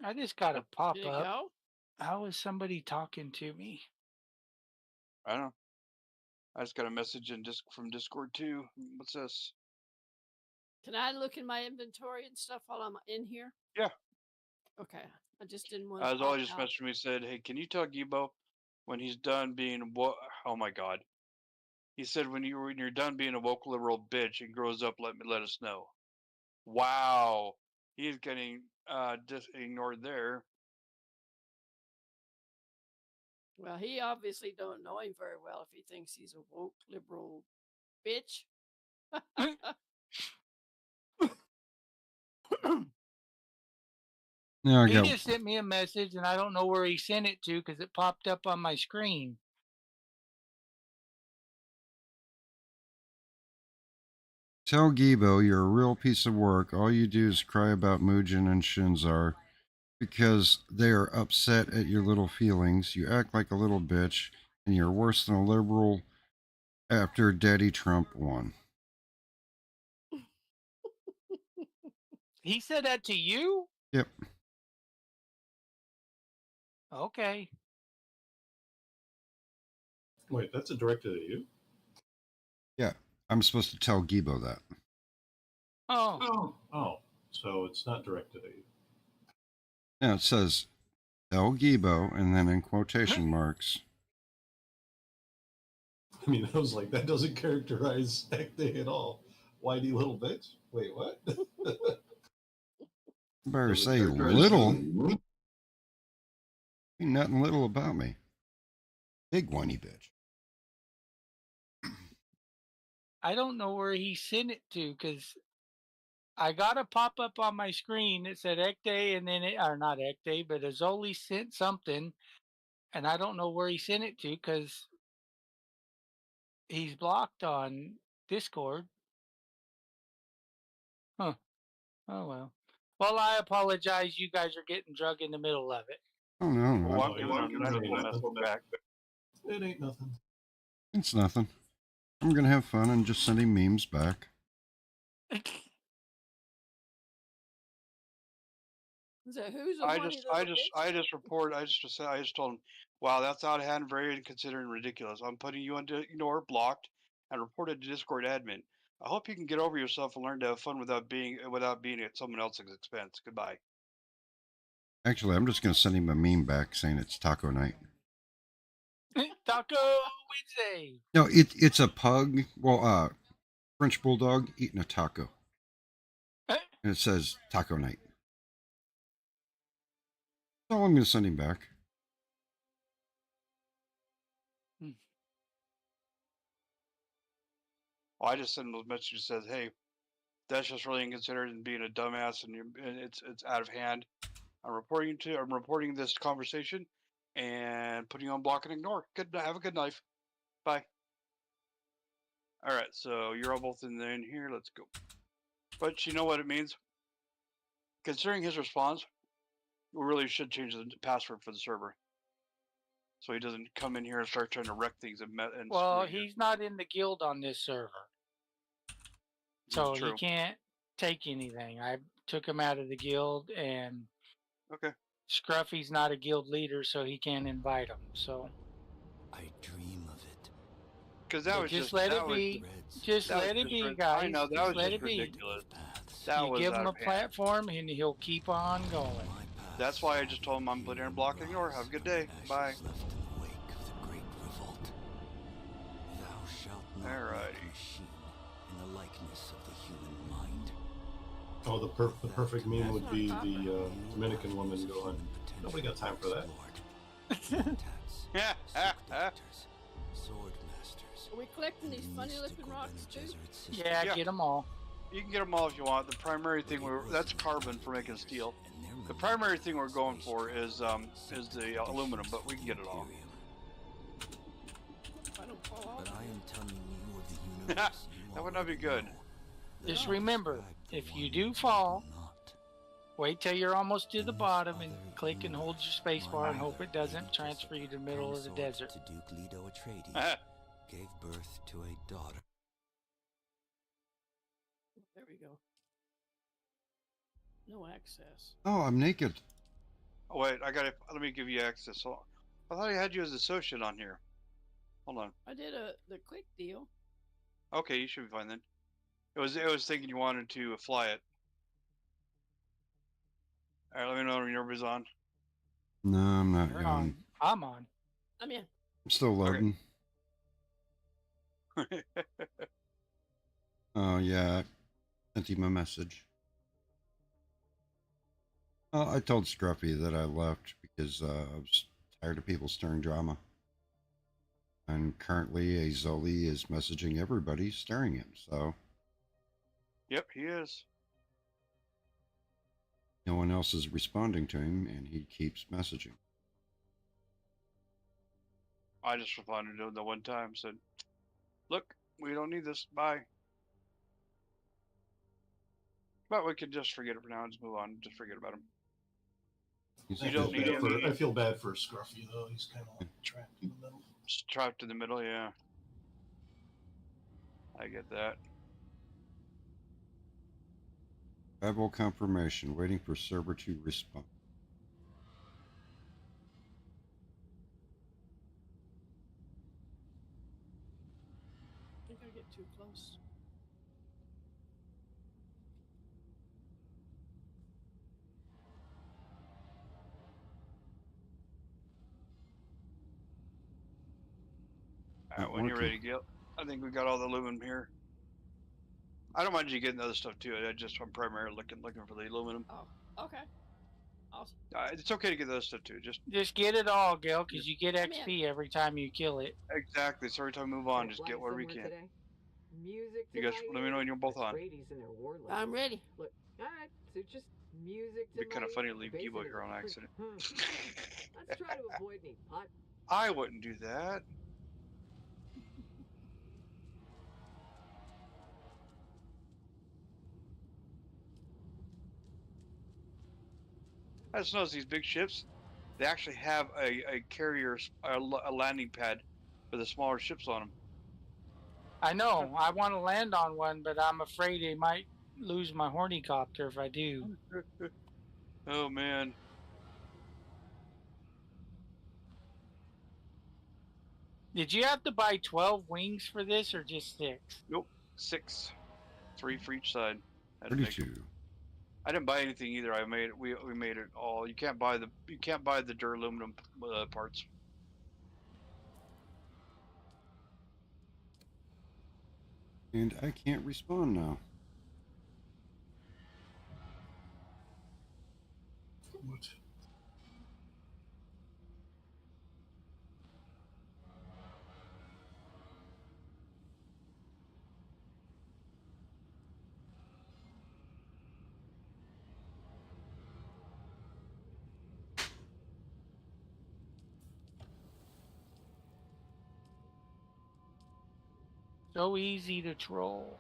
I just got a pop Did it up. go? How is somebody talking to me? I don't know. I just got a message from Discord too. What's this? Can I look in my inventory and stuff while I'm in here? Yeah. Okay. I just didn't want As to. always, just messaged me said, "Hey, can you tell Gibo when he's done being what? Oh my God." He said, when you're done being a woke liberal bitch and grows up, let us know." Wow, he's getting just ignored there. Well, he obviously don't know him very well if he thinks he's a woke liberal bitch. now I He got just sent me a message, and I don't know where he sent it to because it popped up on my screen. Tell Gibo you're a real piece of work. All you do is cry about Mugen and Shinzar because they are upset at your little feelings. You act like a little bitch, and you're worse than a liberal after Daddy Trump won. He said that to you? Yep. Okay. Wait, that's directed at you? Yeah, I'm supposed to tell Gibo that. Oh. So it's not directed at you. Yeah, it says tell Gibo, and then in quotation marks. I mean, I was like, that doesn't characterize Hector at all. Whitey little bitch? Wait, what? Better say little. Ain't nothing little about me. Big whiny bitch. I don't know where he sent it to because I got a pop up on my screen that said Ecte, and then or not Ecte, but Azoli sent something, and I don't know where he sent it to because he's blocked on Discord. Huh. Oh well. Well, I apologize. You guys are getting drug in the middle of it. Oh no, Well, I'm giving him a nice little message back. It ain't nothing. it's nothing. I'm gonna have fun and just sending memes back. Who's a I whiny just little bitch? I just told him, wow, that's out of hand, very inconsiderate and ridiculous. I'm putting you into ignore, blocked, and reported to Discord admin. I hope you can get over yourself and learn to have fun without being at someone else's expense. Goodbye. Actually, I'm just gonna send him a meme back saying it's taco night. Taco Wednesday. No, it's a pug. Well, French bulldog eating a taco, and it says taco night. So I'm gonna send him back. Well, I just sent him a message that says, hey, That's just really inconsiderate and being a dumbass, and it's out of hand. I'm reporting this conversation, and putting you on block and ignore. Have a good night. Bye. All right, so you're all both in here. Let's go. But you know what it means? Considering his response, we really should change the password for the server, so he doesn't come in here and start trying to wreck things and Well, screw you. he's not in the guild on this server, so he can't take anything. I took him out of the guild, and okay. Scruffy's not a guild leader, so he can't invite him. So I dream of it. Because that was just let it be. Just let it be, guys. I know that was just ridiculous. That was give him out a of hand. platform, and he'll keep on going. That's why I just told him I'm putting in block and ignore. Have a good day. Bye. Alrighty. In the likeness of the human mind. Oh, the perfect meme would be the Dominican woman going, "Nobody got time for that." Yeah. Sword masters. Are we collecting these funny looking rocks too? Yeah, get them all. You can get them all if you want. The primary thing that's carbon for making steel. The primary thing we're going for is the aluminum, but we can get it all. I don't fall off. But I am telling you of the universe. That would not be good. Just remember, if you do fall, wait till you're almost to the bottom and click and hold your space bar and hope it doesn't transfer you to the middle of the desert. To Duke Leto Atreides gave birth to a daughter. There we go. No access. Oh, I'm naked. Oh, wait, let me give you access. So, I thought I had you as associate on here. Hold on. I did the quick deal. Okay, you should be fine then. It was thinking you wanted to fly it. All right, let me know when everybody's on. No, I'm not You're going. on. I'm on. I'm in. I'm still loading. Oh, yeah. Sent him a message. I told Scruffy that I left because I was tired of people stirring drama. And currently, a Zoli is messaging everybody, stirring him, so. Yep, he is. No one else is responding to him, and he keeps messaging. I just responded to him the one time, said, "Look, we don't need this. Bye." But we can just forget it for now and just move on. Just forget about him. I feel bad for Scruffy, though. He's kind of trapped in the middle. Just trapped in the middle, yeah. I get that. Travel confirmation, waiting for server to respond. I think I get too close. All right, when you're ready to get, I think we got all the aluminum here. I don't mind you getting the other stuff too. I'm primarily looking for the aluminum. Oh, okay. Awesome. It's okay to get the other stuff too. Just get it all, Gil, because you get XP every time you kill it. Exactly. So every time we move on, just get whatever we can. Music you guys, let me know when you're both on. I'm ready. Look, all right, so just music. It'd be kind of funny to leave Gibo here on accident. Let's try to avoid any pot. I wouldn't do that. I just noticed these big ships, they actually have a carrier, a landing pad for the smaller ships on them. I know. I want to land on one, but I'm afraid I might lose my hornicopter if I do. Oh, man. Did you have to buy 12 wings for this or just 6? Nope, 6. 3 for each side. 32. I didn't buy anything either. We made it all. You can't buy the duraluminum parts. And I can't respawn now. What? So easy to troll.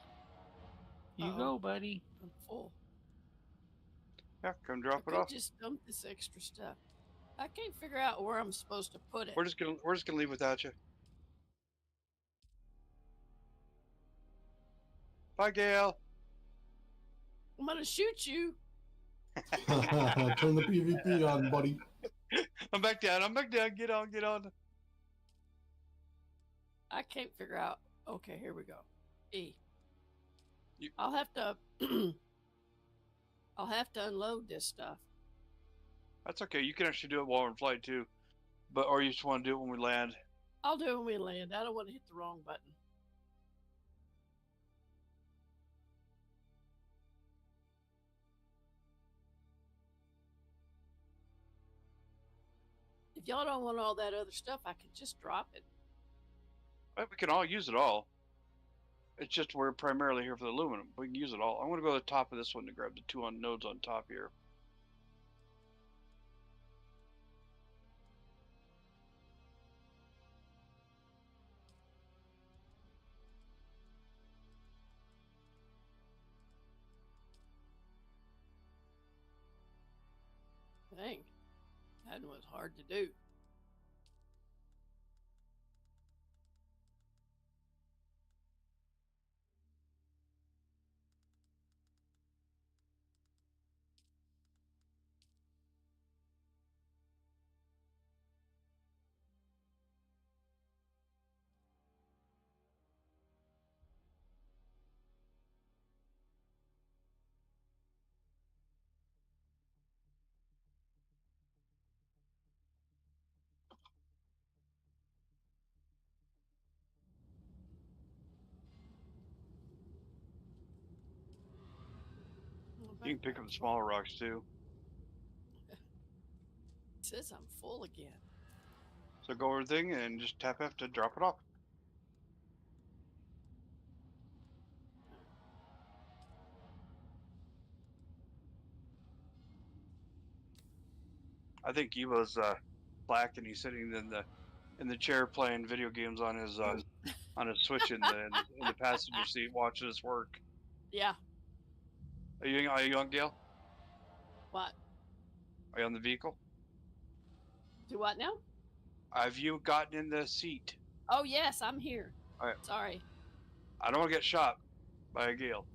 You Uh-oh. go, buddy. I'm full. Yeah, come drop I it could off. just dump this extra stuff. I can't figure out where I'm supposed to put it. We're just gonna leave without you. Bye, Gail. I'm gonna shoot you. Turn the PvP on, buddy. I'm back down. I'm back down. Get on. Get on. I can't figure out. Okay, here we go. E. You- I'll have to. I'll have to unload this stuff. That's okay. You can actually do it while we're in flight too, or you just want to do it when we land. I'll do it when we land. I don't want to hit the wrong button. If y'all don't want all that other stuff, I could just drop it. We can all use it all. It's just we're primarily here for the aluminum. We can use it all. I'm going to go to the top of this one to grab the two nodes on top here. Dang, that was hard to do. You can pick up the smaller rocks too. It says I'm full again. So go over the thing and just tap F to drop it off. I think Evo's black and he's sitting in the chair playing video games on his Switch in the passenger seat watching us work. Yeah. Are you on, Gail? What? Are you on the vehicle? Do what now? Have you gotten in the seat? Oh yes, I'm here. All right. Sorry. I don't want to get shot by a Gale.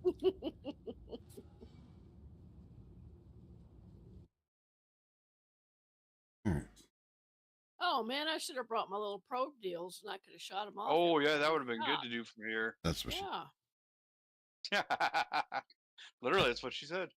Oh man, I should have brought my little probe deals and I could have shot them off. Oh yeah, that would have been good to do from here. That's what Yeah. Literally, that's what she said.